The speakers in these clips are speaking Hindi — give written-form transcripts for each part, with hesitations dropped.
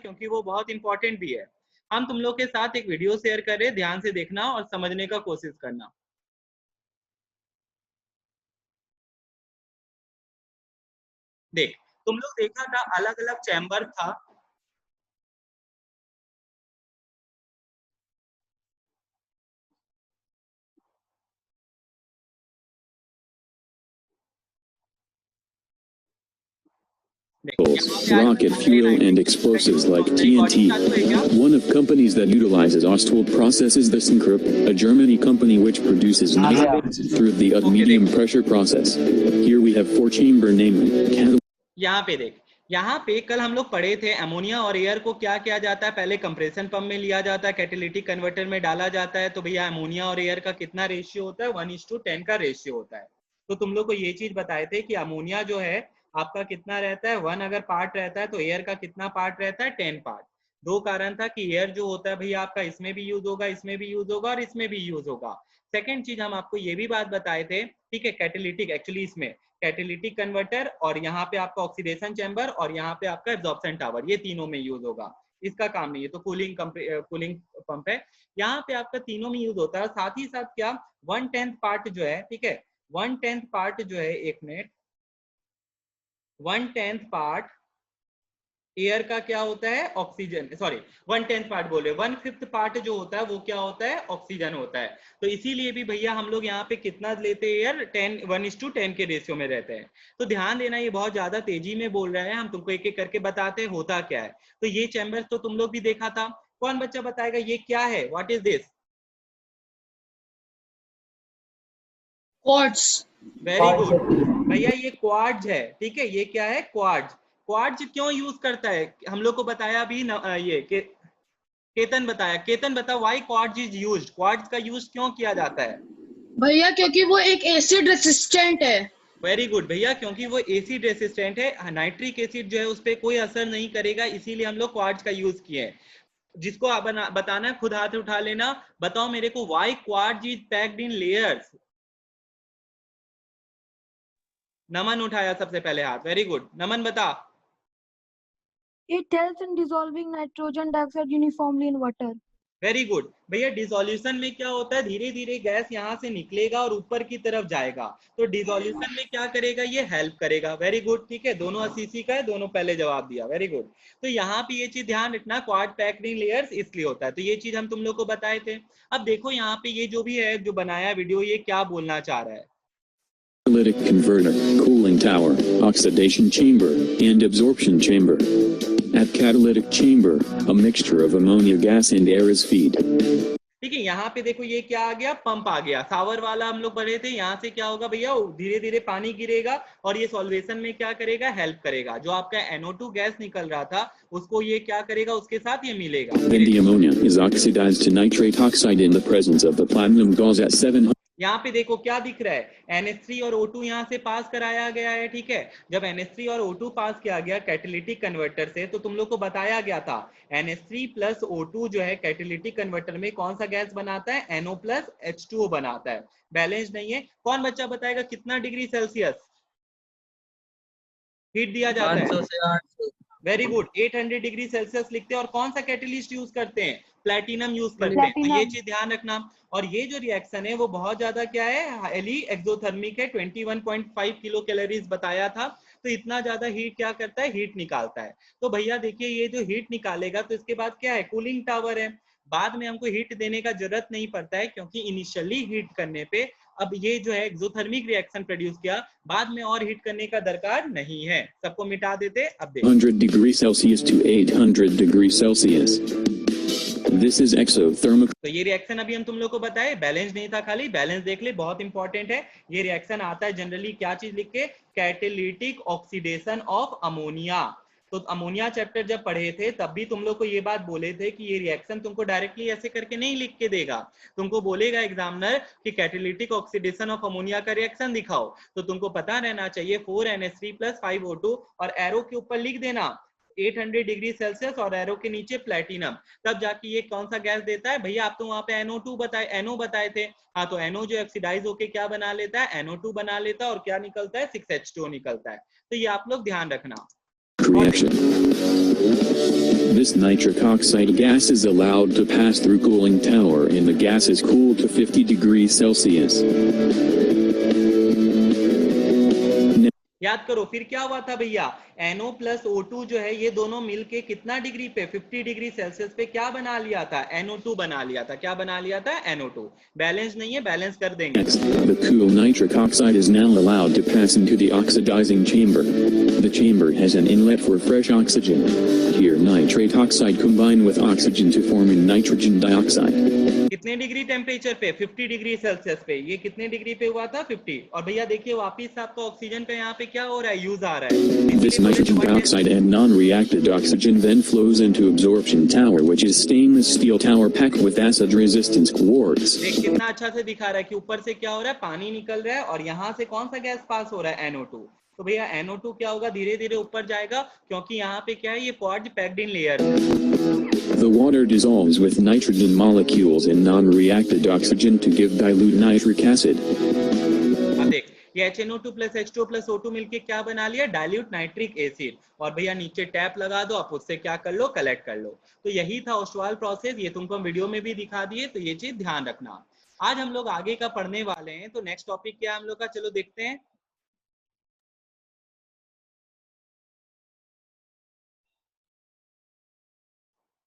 क्योंकि वो बहुत इंपॉर्टेंट भी है। हम तुम लोग के साथ एक वीडियो शेयर कर रहे हैं, ध्यान से देखना और समझने का कोशिश करना। देख, तुम लोग देखा था अलग अलग चैम्बर था। rocket fuel and explosives like TNT. One of companies that utilizes Ostwald process is ThyssenKrupp, a Germany company which produces nitrates through the medium pressure process. Here we have 4-chamber, namely. यहाँ पे देख, यहाँ पे कल हम लोग पढ़े थे अमोनिया और एयर को क्या किया जाता है, पहले कंप्रेशन पंप में लिया जाता है, कैटालिटिक कन्वर्टर में डाला जाता है। तो भैया अमोनिया और एयर का कितना रेशियो होता है, 1:10 का रेशियो होता है। तो तुम लोग को ये चीज बताए थे कि अमोनिया जो है आपका कितना रहता है, 1 अगर पार्ट रहता है तो एयर का कितना पार्ट रहता है, 10 पार्ट। दो कारण था कि एयर जो होता है भैया आपका इसमें भी यूज होगा, इसमें भी यूज होगा और इसमें भी यूज होगा। सेकेंड चीज हम आपको ये भी बात बताए थे, ठीक है, कैटालिटिक एक्चुअली इसमें कैटालिटिक कन्वर्टर और यहाँ पे आपका ऑक्सीडेशन चैम्बर और यहाँ पे आपका एब्जॉर्प्शन टावर, ये तीनों में यूज होगा। इसका काम नहीं है, तो कूलिंग पंप है, यहाँ पे आपका तीनों में यूज होता है। साथ ही साथ क्या 1/10 पार्ट जो है, ठीक है, 1/10 पार्ट जो है, 1 मिनट, 1/10 पार्ट एयर का क्या होता है, ऑक्सीजन, सॉरी 1/10 पार्ट बोले, 1/5 पार्ट जो होता है वो क्या होता है, ऑक्सीजन होता है। तो इसीलिए भी भैया हम लोग यहाँ पे कितना लेते हैं एयर, 1:10 के रेशियो में रहते हैं। तो ध्यान देना, ये बहुत ज्यादा तेजी में बोल रहे हैं, हम तुमको एक एक करके बताते हैं होता क्या है। तो ये चैम्बर्स तो तुम लोग भी देखा था, कौन बच्चा बताएगा ये क्या है, what is this? Quartz. Very good भैया, ये क्वार्ट्ज है, ठीक है, ये क्या है, क्वार्ट्ज। क्वार्ट्ज क्यों यूज करता है, हम लोग को बताया भी ये केतन बताया, केतन बता why quartz is used, quartz का यूज क्यों किया जाता है? भैया क्योंकि वो एक एसिड रेसिस्टेंट है। वेरी गुड भैया, क्योंकि वो एसिड रेसिस्टेंट है, नाइट्रिक एसिड जो है उस पर कोई असर नहीं करेगा, इसीलिए हम लोग क्वार्ट्ज का यूज किए हैं। जिसको आप बताना है खुद हाथ उठा लेना, बताओ मेरे को why quartz is packed in layers. Naman उठाया सबसे पहले हाथ, वेरी गुड, नमन बता। It helps in dissolving nitrogen dioxide uniformly in water. Very good भैया, डिसोल्यूशन में क्या होता है, धीरे धीरे गैस यहाँ से निकलेगा और ऊपर की तरफ जाएगा, तो डिसोल्यूशन में क्या करेगा, ये हेल्प करेगा। वेरी गुड, ठीक है, दोनों 80 का है, दोनों पहले जवाब दिया, वेरी गुड। तो यहाँ पे ये चीज ध्यान रखना, क्वाड पैक्ड इन लेयर्स इसलिए होता है, तो ये चीज हम तुम लोग को बताए थे। अब देखो यहाँ पे ये जो भी है, जो बनाया वीडियो, ये क्या बोलना चाह रहा है, Catalytic converter, cooling tower, oxidation chamber, and absorption chamber. At catalytic chamber, a mixture of ammonia gas and air is feed. ठीक है, यहाँ पे देखो ये क्या आ गया, पंप आ गया, सावर वाला हम लोग पढ़े थे। यहाँ से क्या होगा भैया, धीरे धीरे पानी गिरेगा और ये सॉल्वेशन में क्या करेगा, हेल्प करेगा। जो आपका NO2 गैस निकल रहा था उसको ये क्या करेगा, उसके साथ ये मिलेगा। Then the ammonia is oxidized to nitrate oxide in the presence of the platinum gauze at 700. यहाँ पे देखो क्या दिख रहा है, NH3 और O2 यहाँ से पास कराया गया है, ठीक है। जब NH3 और O2 पास किया गया कैटालिटिक कन्वर्टर से, तो तुम लोग को बताया गया था NH3 प्लस O2 जो है कैटालिटिक कन्वर्टर में कौन सा गैस बनाता है, NO प्लस H2O बनाता है, बैलेंस नहीं है। कौन बच्चा बताएगा कितना डिग्री सेल्सियस हीट दिया जाता है? 500 से 800। वेरी गुड, 800 डिग्री सेल्सियस लिखते हैं। और कौन सा कैटलिस्ट यूज करते हैं, प्लैटिनम यूज करते हैं। तो ये चीज ध्यान रखना। और ये जो रिएक्शन है वो बहुत ज्यादा क्या है, हाईली एक्सोथर्मिक है, 21.5 किलो कैलोरीज बताया था। तो इतना ज्यादा हीट क्या करता है, हीट निकालता है। तो भैया देखिए ये जो हीट निकालेगा तो इसके बाद क्या है, कूलिंग टावर है। बाद में हमको हीट देने का जरूरत नहीं पड़ता है, क्योंकि इनिशियली हीट करने पे अब ये जो है एक्सोथर्मिक रिएक्शन प्रोड्यूस किया, बाद में और हीट करने का दरकार नहीं है। सबको मिटा देते। अब देखो 100 degrees Celsius to 800 degrees Celsius. This is exothermic. तो ये रिएक्शन अभी हम तुम लोग को बताए, बैलेंस नहीं था, खाली बैलेंस देख ले, बहुत इंपॉर्टेंट है। ये रिएक्शन आता है जनरली क्या चीज लिख के, कैटालिटिक ऑक्सीडेशन ऑफ अमोनिया। तो अमोनिया चैप्टर जब पढ़े थे तब भी तुम लोग को ये बात बोले थे कि ये रिएक्शन तुमको डायरेक्टली ऐसे करके नहीं लिख के देगा, तुमको बोलेगा एग्जामिनर कि कैटालिटिक ऑक्सीडेशन ऑफ अमोनिया का रिएक्शन दिखाओ। तो तुमको पता रहना चाहिए 4NH3 प्लस 5O2 और एरो के ऊपर लिख देना 800 डिग्री सेल्सियस और एरो के नीचे प्लैटिनम, तब जाके ये कौन सा गैस देता है। भैया आप तो वहां पे NO2 बताए, NO बताए थे। हाँ, तो NO जो ऑक्सीडाइज होके क्या बना लेता है, NO2 बना लेता है, और क्या निकलता है, 6H2O निकलता है। तो ये आप लोग ध्यान रखना। Reaction. This nitric oxide gas is allowed to pass through cooling tower and the gas is cooled to 50 degrees Celsius. याद करो फिर क्या हुआ था भैया, NO प्लस O2 जो है ये दोनों मिलके कितना डिग्री पे, 50 डिग्री सेल्सियस पे क्या बना लिया था, NO2 बना लिया था। क्या बना लिया था, NO2। बैलेंस नहीं है, बैलेंस कर देंगे। Next, the cool nitric oxide is now allowed to pass into the oxidizing chamber. The chamber has an inlet for fresh oxygen. Here nitrate oxide combine with oxygen to form nitrogen dioxide. कितने डिग्री टेम्परेचर पे, 50 डिग्री सेल्सियस पे। ये कितने डिग्री पे हुआ था, 50। और भैया देखिए वापिस आपका ऑक्सीजन का यहाँ पे क्या हो रहा है, यूज आ रहा है। This nitrogen dioxide and non-reacted oxygen then flows into absorption tower, which is stainless steel tower packed with acid resistance quartz. देख कितना अच्छा से दिखा रहा है कि ऊपर से क्या हो रहा है, पानी निकल रहा है और यहाँ से कौन सा गैस पास हो रहा है, NO2। तो भैया NO2 क्या होगा, धीरे धीरे ऊपर जाएगा, क्योंकि यहाँ पे क्या है, ये quartz packed in layer. The water dissolves with nitrogen molecules and non-reacted oxygen to give dilute nitric acid. अब देख ये HNO2 plus H2 plus O2 मिलके क्या बना लिया, डाइल्यूट नाइट्रिक एसिड। और भैया नीचे टैप लगा दो, आप उससे क्या कर लो, कलेक्ट कर लो। तो यही था ओस्वाल्ड प्रोसेस, ये तुमको हम वीडियो में भी दिखा दिए, तो ये चीज ध्यान रखना। आज हम लोग आगे का पढ़ने वाले हैं, तो नेक्स्ट टॉपिक क्या है हम लोग का, चलो देखते हैं।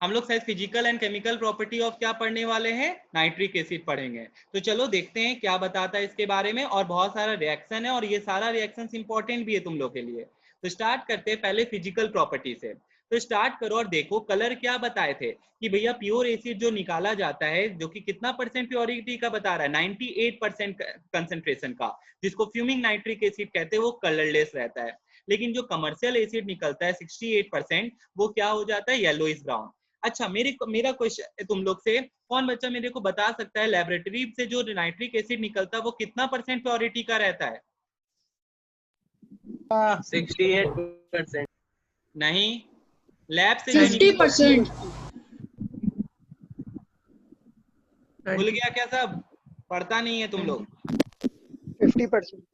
हम लोग शायद physical and chemical property of क्या पढ़ने वाले हैं, नाइट्रिक एसिड पढ़ेंगे। तो चलो देखते हैं क्या बताता है इसके बारे में। और बहुत सारा रिएक्शन है और ये सारा रिएक्शन इंपॉर्टेंट भी है तुम लोग के लिए। तो स्टार्ट करते हैं पहले फिजिकल प्रॉपर्टी से। तो स्टार्ट करो और देखो कलर क्या बताए थे कि भैया प्योर एसिड जो निकाला जाता है, जो कि कितना परसेंट प्योरिटी का बता रहा है, 98% कंसेंट्रेशन का, जिसको फ्यूमिंग नाइट्रिक एसिड कहते हैं, वो कलरलेस रहता है। लेकिन जो कमर्शियल एसिड निकलता है 68%, वो क्या हो जाता है, येलोइश ब्राउन। अच्छा मेरा क्वेश्चन तुम लोग से, कौन बच्चा मेरे को बता सकता है लेबोरेटरी से जो नाइट्रिक एसिड निकलता है वो कितना परसेंट प्योरिटी का रहता है? 68%। नहीं, लैब से 50%। भूल गया क्या, सब पढ़ता नहीं है तुम लोग? 50%।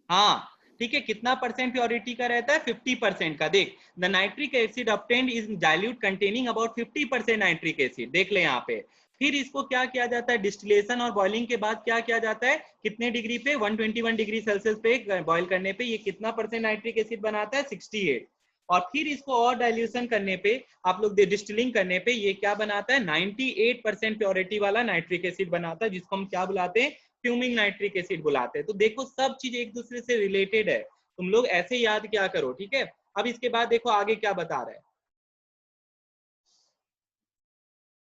हाँ ठीक है, कितना परसेंट प्योरिटी का रहता है, 50% का। देख the nitric acid obtained is dilute containing about 50% nitric acid, देख ले यहाँ पे। फिर इसको क्या किया जाता है, डिस्टिलेशन और बॉइलिंग के बाद क्या किया जाता है, कितने डिग्री पे, 121 डिग्री सेल्सियस पे बॉइल करने पे ये कितना परसेंट नाइट्रिक एसिड बनाता है, 68। और फिर इसको और डाइल्यूशन करने पे, आप लोग डिस्टिलिंग करने पे ये क्या बनाता है, 98% प्योरिटी वाला नाइट्रिक एसिड बनाता है, जिसको हम क्या बुलाते हैं, फ्यूमिंग नाइट्रिक एसिड बुलाते हैं। तो देखो सब चीज एक दूसरे से रिलेटेड है, तुम लोग ऐसे याद क्या करो, ठीक है। अब इसके बाद देखो आगे क्या बता रहा है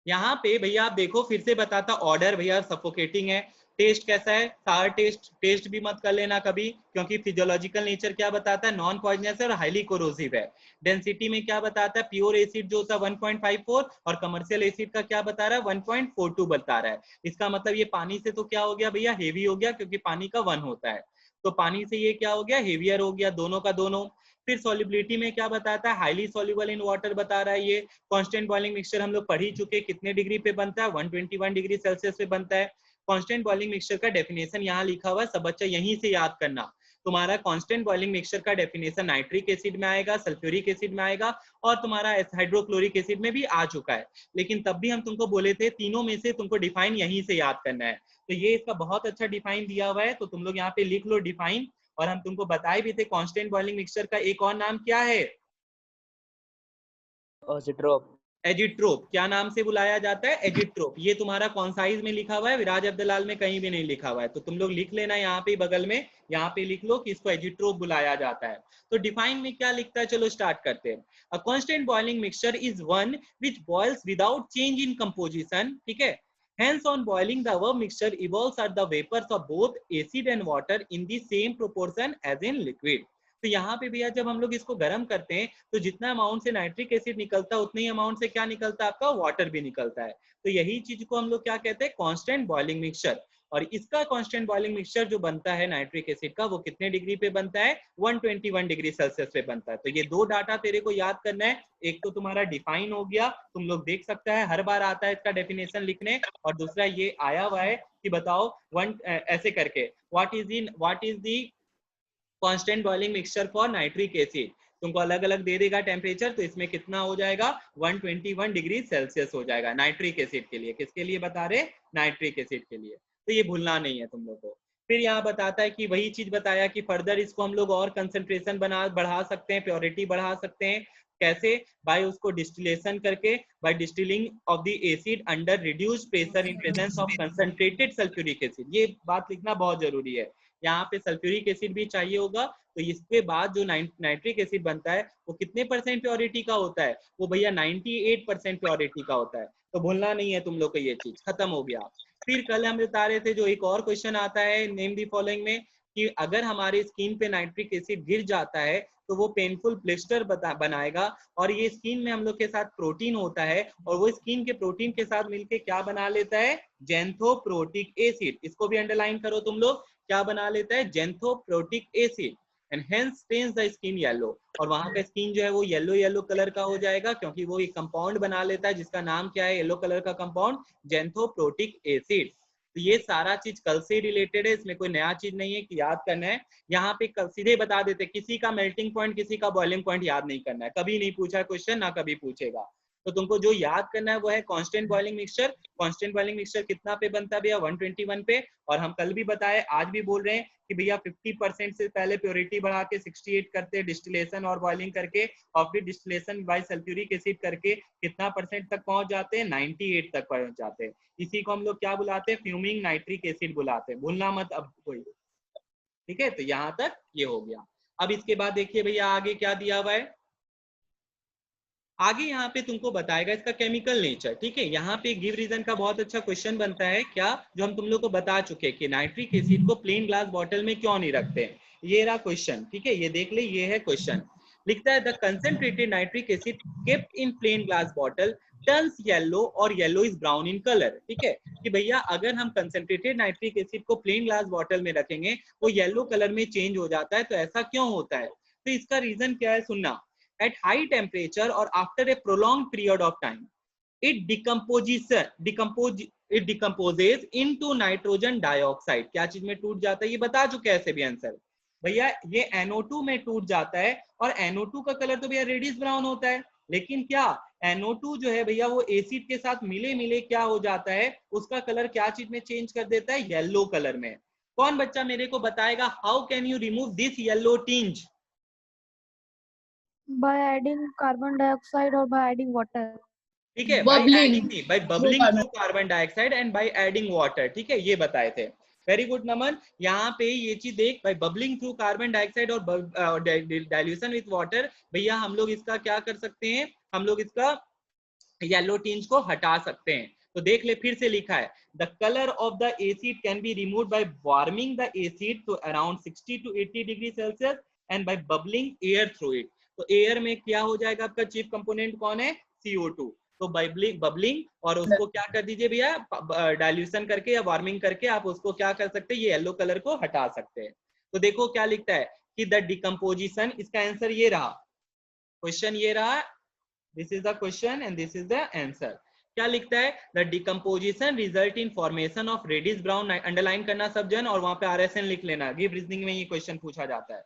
यहाँ पे भैया, आप देखो फिर से बताता, ऑर्डर भैया सफोकेटिंग है। टेस्ट कैसा है, सारा टेस्ट भी मत कर लेना कभी, क्योंकि फिजियोलॉजिकल नेचर क्या बताता है, नॉन पॉइजनस और हाईली कोरोसिव है। डेंसिटी में क्या बताता है, प्योर एसिड जो होता है 1.54 और कमर्शियल एसिड का क्या बता रहा है, 1.42 बता रहा है। इसका मतलब ये पानी से तो क्या हो गया भैया, हेवी हो गया, क्योंकि पानी का 1 होता है, तो पानी से ये क्या हो गया, हेवियर हो गया, दोनों का दोनों। फिर सॉल्युबिलिटी में क्या बताता है, हाईली सॉल्युबल इन वाटर बता रहा है। ये कांस्टेंट बॉइलिंग मिक्सचर हम लोग पढ़ ही चुके, कितने डिग्री पे बनता है, 121 डिग्री सेल्सियस पे बनता है। कांस्टेंट बॉइलिंग मिक्सचर का डेफिनेशन यहाँ लिखा हुआ है, सब बच्चा यहीं से याद करना। तुम्हारा कांस्टेंट बॉइलिंग मिक्सचर का डेफिनेशन नाइट्रिक एसिड में आएगा, सल्फ्यूरिक एसिड में आएगा, और तुम्हारा हाइड्रोक्लोरिक एसिड में भी आ चुका है। लेकिन तब भी हम तुमको बोले थे तीनों में से तुमको डिफाइन यहीं से याद करना है। तो ये इसका बहुत अच्छा डिफाइन दिया हुआ है, तो तुम लोग यहाँ पे लिख लो डिफाइन। और हम तुमको बताए भी थे कांस्टेंट बॉइलिंग मिक्सचर का एक और नाम क्या है, एजिट्रोप। क्या नाम से बुलाया जाता है, एजिट्रोप। ये तुम्हारा कौन साइज में लिखा हुआ है, विराज अब्दुलाल में कहीं भी नहीं लिखा हुआ है, तो तुम लोग लिख लेना यहाँ पे बगल में, यहाँ पे लिख लो कि इसको एजिट्रोप बुलाया जाता है। तो डिफाइन में क्या लिखता है, चलो स्टार्ट करते हैं। A constant boiling mixture is one which boils without change in composition, ठीक है। Hence, on boiling, the above mixture evolves at the vapors of both acid and water in the same proportion as in liquid. तो यहाँ पे भैया जब हम लोग इसको गर्म करते हैं तो जितना अमाउंट से नाइट्रिक एसिड निकलता है उतने ही अमाउंट से क्या निकलता है, आपका वाटर भी निकलता है। तो यही चीज को हम लोग क्या कहते हैं, कांस्टेंट बॉइलिंग मिक्सचर। और इसका कांस्टेंट बॉइलिंग मिक्सचर जो बनता है नाइट्रिक एसिड का, वो कितने डिग्री पे बनता है, 121 डिग्री सेल्सियस पे बनता है। तो ये दो डाटा तेरे को याद करना है, एक तो तुम्हारा डिफाइन हो गया, तुम लोग देख सकता है हर बार आता है इसका डेफिनेशन लिखने, और दूसरा ये आया हुआ है कि बताओ ऐसे करके, what is the constant boiling mixture for nitric acid. तुमको अलग अलग दे देगा टेम्परेचर, तो इसमें कितना हो जाएगा 121 डिग्री सेल्सियस हो जाएगा नाइट्रिक एसिड के लिए। किसके लिए बता रहे? नाइट्रिक एसिड के लिए। तो ये भूलना नहीं है तुम लोग को। फिर यहाँ बताता है कि वही चीज बताया कि फर्दर इसको हम लोग और कंसंट्रेशन बढ़ा सकते हैं, प्योरिटी बढ़ा सकते हैं। कैसे? बाय उसको डिस्टिलेशन करके, by distilling off the acid under reduced pressure in presence of concentrated sulphuric acid. ये बात लिखना बहुत जरूरी है, यहाँ पे सल्फ्यूरिक एसिड भी चाहिए होगा। तो इसके बाद जो नाइट्रिक एसिड बनता है वो कितने परसेंट प्योरिटी का होता है? वो भैया 98% प्योरिटी का होता है। तो भूलना नहीं है तुम लोग को, ये चीज खत्म हो गया। फिर कल हम बता रहे थे जो एक और क्वेश्चन आता है नेम दी फॉलोइंग में, कि अगर हमारे स्किन पे नाइट्रिक एसिड गिर जाता है तो वो पेनफुल ब्लिस्टर बनाएगा, और ये स्किन में हम लोग के साथ प्रोटीन होता है, और वो स्किन के प्रोटीन के साथ मिलके क्या बना लेता है? Xanthoproteic acid. इसको भी अंडरलाइन करो तुम लोग, क्या बना लेता है? Xanthoproteic acid, and hence stains the skin yellow. और वहां का स्किन जो है वो येलो येलो कलर का हो जाएगा, क्योंकि वो एक कंपाउंड बना लेता है जिसका नाम क्या है? येलो कलर का कंपाउंड जेंथोप्रोटिक एसिड। तो ये सारा चीज कल से रिलेटेड है, इसमें कोई नया चीज नहीं है कि याद करना है। यहाँ पे सीधे बता देते, किसी का मेल्टिंग पॉइंट किसी का बॉइलिंग पॉइंट याद नहीं करना है, कभी नहीं पूछा क्वेश्चन, ना कभी पूछेगा। तो तुमको जो याद करना है वो है constant boiling mixture. Constant boiling mixture कितना पे बनता है भैया? 121 पे। और हम कल भी बताए, आज भी बोल रहे हैं कि भैया 50% से पहले प्योरिटी बढ़ा के 68 करते हैं डिस्टिलेशन और बॉइलिंग करके, और फिर डिस्टिलेशन बाय सल्फ्यूरिक एसिड करके कितना परसेंट तक पहुंच जाते हैं? 98 तक पहुंच जाते हैं। इसी को हम लोग क्या बुलाते हैं? फ्यूमिंग नाइट्रिक एसिड बुलाते हैं, भूलना मत अब कोई। ठीक है, तो यहां तक ये हो गया। अब इसके बाद देखिए भैया आगे क्या दिया हुआ है। आगे यहाँ पे तुमको बताएगा इसका केमिकल नेचर। ठीक है, यहाँ पे गिव रीजन का बहुत अच्छा क्वेश्चन बनता है, क्या? जो हम तुम लोग को बता चुके हैं कि नाइट्रिक एसिड को प्लेन ग्लास बॉटल में क्यों नहीं रखते हैं। ये रहा क्वेश्चन। ठीक है, ये देख ले, ये है क्वेश्चन। लिखता है the concentrated nitric acid kept in plain glass bottle turns yellow और yellow is brown in colour. ठीक है, कि भैया अगर हम कंसंट्रेटेड नाइट्रिक एसिड को प्लेन ग्लास बॉटल में रखेंगे वो येलो कलर में चेंज हो जाता है। तो ऐसा क्यों होता है? तो इसका रीजन क्या है, सुनना। At high temperature or after a prolonged period of time, it decomposes into nitrogen dioxide। क्या चीज में टूट जाता है? ये बता चुके हैं ऐसे भी आंसर भैया, ये NO2 में टूट जाता है। और NO2 का कलर तो भैया रेडिश ब्राउन होता है, लेकिन क्या NO2 जो है भैया वो एसिड के साथ मिले मिले क्या हो जाता है? उसका कलर क्या चीज में चेंज कर देता है? येलो कलर में। कौन बच्चा मेरे को बताएगा how can you remove this yellow tinge? By adding carbon dioxide or by adding water. ठीक है, by bubbling through carbon dioxide and by adding water. ठीक है, ये बताए थे। वेरी गुड नमन, यहाँ पे ये चीज देख, by bubbling through carbon dioxide और डाइल्यूशन विथ वाटर, भैया हम लोग इसका क्या कर सकते हैं? हम लोग इसका येलो टिंज को हटा सकते हैं। तो देख ले, फिर से लिखा है the colour of the acid can be remove by warming the acid to around 60 to 80 degree Celsius and by bubbling air through it. तो एयर में क्या हो जाएगा? आपका चीफ कंपोनेंट कौन है? CO2। तो बबलिंग और उसको क्या कर दीजिए भैया, डाइल्यूशन करके या वार्मिंग करके आप उसको क्या कर सकते हैं? ये येलो कलर को हटा सकते हैं। तो देखो क्या लिखता है कि द डिकम्पोजिशन, इसका आंसर ये रहा, क्वेश्चन ये रहा, this is the question and this is the answer. क्या लिखता है? The decomposition result in formation of reddish brown, underline करना सब जन, और वहां पे RSN लिख लेना, गिव रीजनिंग में ये क्वेश्चन पूछा जाता है।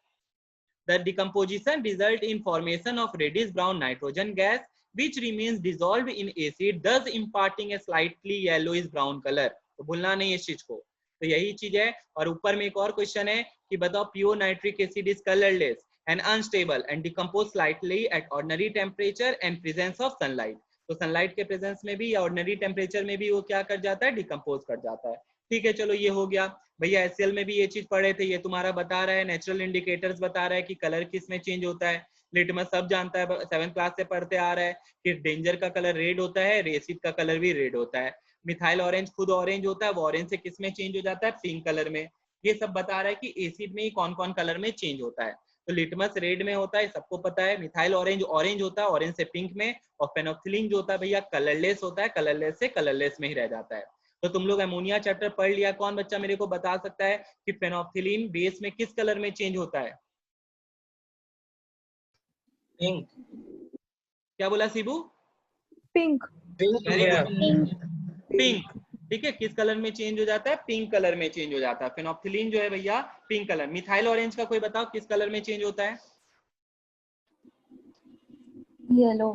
The decomposition result in formation of reddish brown nitrogen gas which remains dissolved in acid, thus imparting a slightly yellowish brown color। तो भूलना नहीं इस चीज को। तो यही चीज है। और ऊपर में एक और क्वेश्चन है कि बताओ pure nitric acid is colourless and unstable and decompose slightly at ordinary temperature and presence of sunlight। तो सनलाइट के प्रेजेंस में भी या ऑर्डिनरी टेम्परेचर में भी वो क्या कर जाता है? डिकम्पोज कर जाता है। ठीक है, चलो ये हो गया भैया। HCl में भी ये चीज पढ़े थे, ये तुम्हारा बता रहा है, नेचुरल इंडिकेटर्स बता रहा है कि कलर किस में चेंज होता है। लिटमस सब जानता है, 7th क्लास से पढ़ते आ रहा है कि डेंजर का कलर रेड होता है, एसिड का कलर भी रेड होता है। मिथाइल ऑरेंज खुद ऑरेंज होता है, वो ऑरेंज से किस में चेंज हो जाता है? पिंक कलर में। ये सब बता रहा है कि एसिड में ही कौन कौन कलर में चेंज होता है। तो लिटमस रेड में होता है, सबको पता है। मिथाइल ऑरेंज ऑरेंज होता है, ऑरेंज से पिंक में। और फेनोक्सिलिन जो होता है भैया कलरलेस होता है, कलरलेस से कलरलेस में ही रह जाता है। तो तुम लोग अमोनिया चैप्टर पढ़ लिया, कौन बच्चा मेरे को बता सकता है कि फेनोक्सिलिन बेस में किस कलर में चेंज होता है? पिंक। क्या बोला शिबू? Pink. पिंक। ठीक है, किस कलर में चेंज हो जाता है? पिंक कलर में चेंज हो जाता है। फेनोक्सिलिन जो है भैया पिंक कलर। मिथाइल ऑरेंज का कोई बताओ किस कलर में चेंज होता है? Yellow.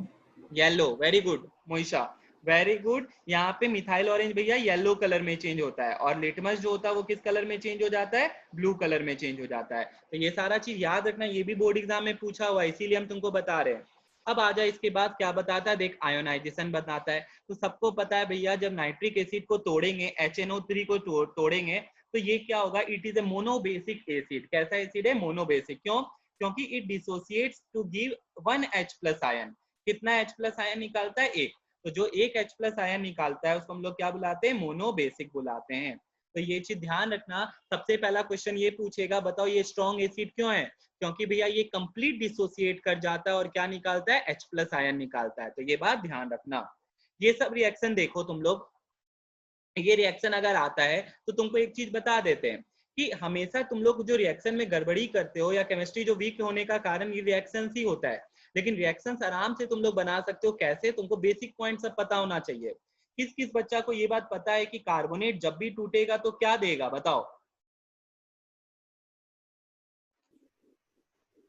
Yellow, very good Moisha, very good. यहाँ पे मिथाइल ऑरेंज भैया येलो कलर में चेंज होता है, और लिटमस जो होता है वो किस कलर में चेंज हो जाता है, ब्लू कलर में चेंज हो जाता है। तो ये सारा चीज याद रखना, ये भी बोर्ड एग्जाम में पूछा हुआ है, इसीलिए हम तुमको बता रहे हैं। अब आ जाए इसके बाद क्या बताता है, देख आयोनाइजेशन बताता है। तो सबको पता है भैया, जब नाइट्रिक एसिड को तोड़ेंगे, HNO3 को तोड़ेंगे, तो ये क्या होगा, it is a monobasic acid. कैसा एसिड है, मोनोबेसिक। क्यों, क्योंकि it dissociates to give 1 H+ ion. कितना H+ आयन निकालता है, एक। तो जो एक H+ आयन निकालता है उसको हम लोग क्या बुलाते हैं, मोनोबेसिक बुलाते हैं। तो ये चीज ध्यान रखना। सबसे पहला क्वेश्चन ये पूछेगा, बताओ ये स्ट्रॉन्ग एसिड क्यों है, क्योंकि भैया ये कंप्लीट डिसोसिएट कर जाता है और क्या निकालता है, H+ आयन निकालता है। तो ये बात ध्यान रखना। ये सब रिएक्शन देखो तुम लोग, ये रिएक्शन अगर आता है तो तुमको एक चीज बता देते हैं कि हमेशा तुम लोग जो रिएक्शन में गड़बड़ी करते हो, या केमिस्ट्री जो वीक होने का कारण ये रिएक्शन ही होता है, लेकिन रिएक्शंस आराम से तुम लोग बना सकते हो। कैसे, तुमको बेसिक पॉइंट सब पता होना चाहिए। किस किस बच्चा को ये बात पता है कि कार्बोनेट जब भी टूटेगा तो क्या देगा, बताओ।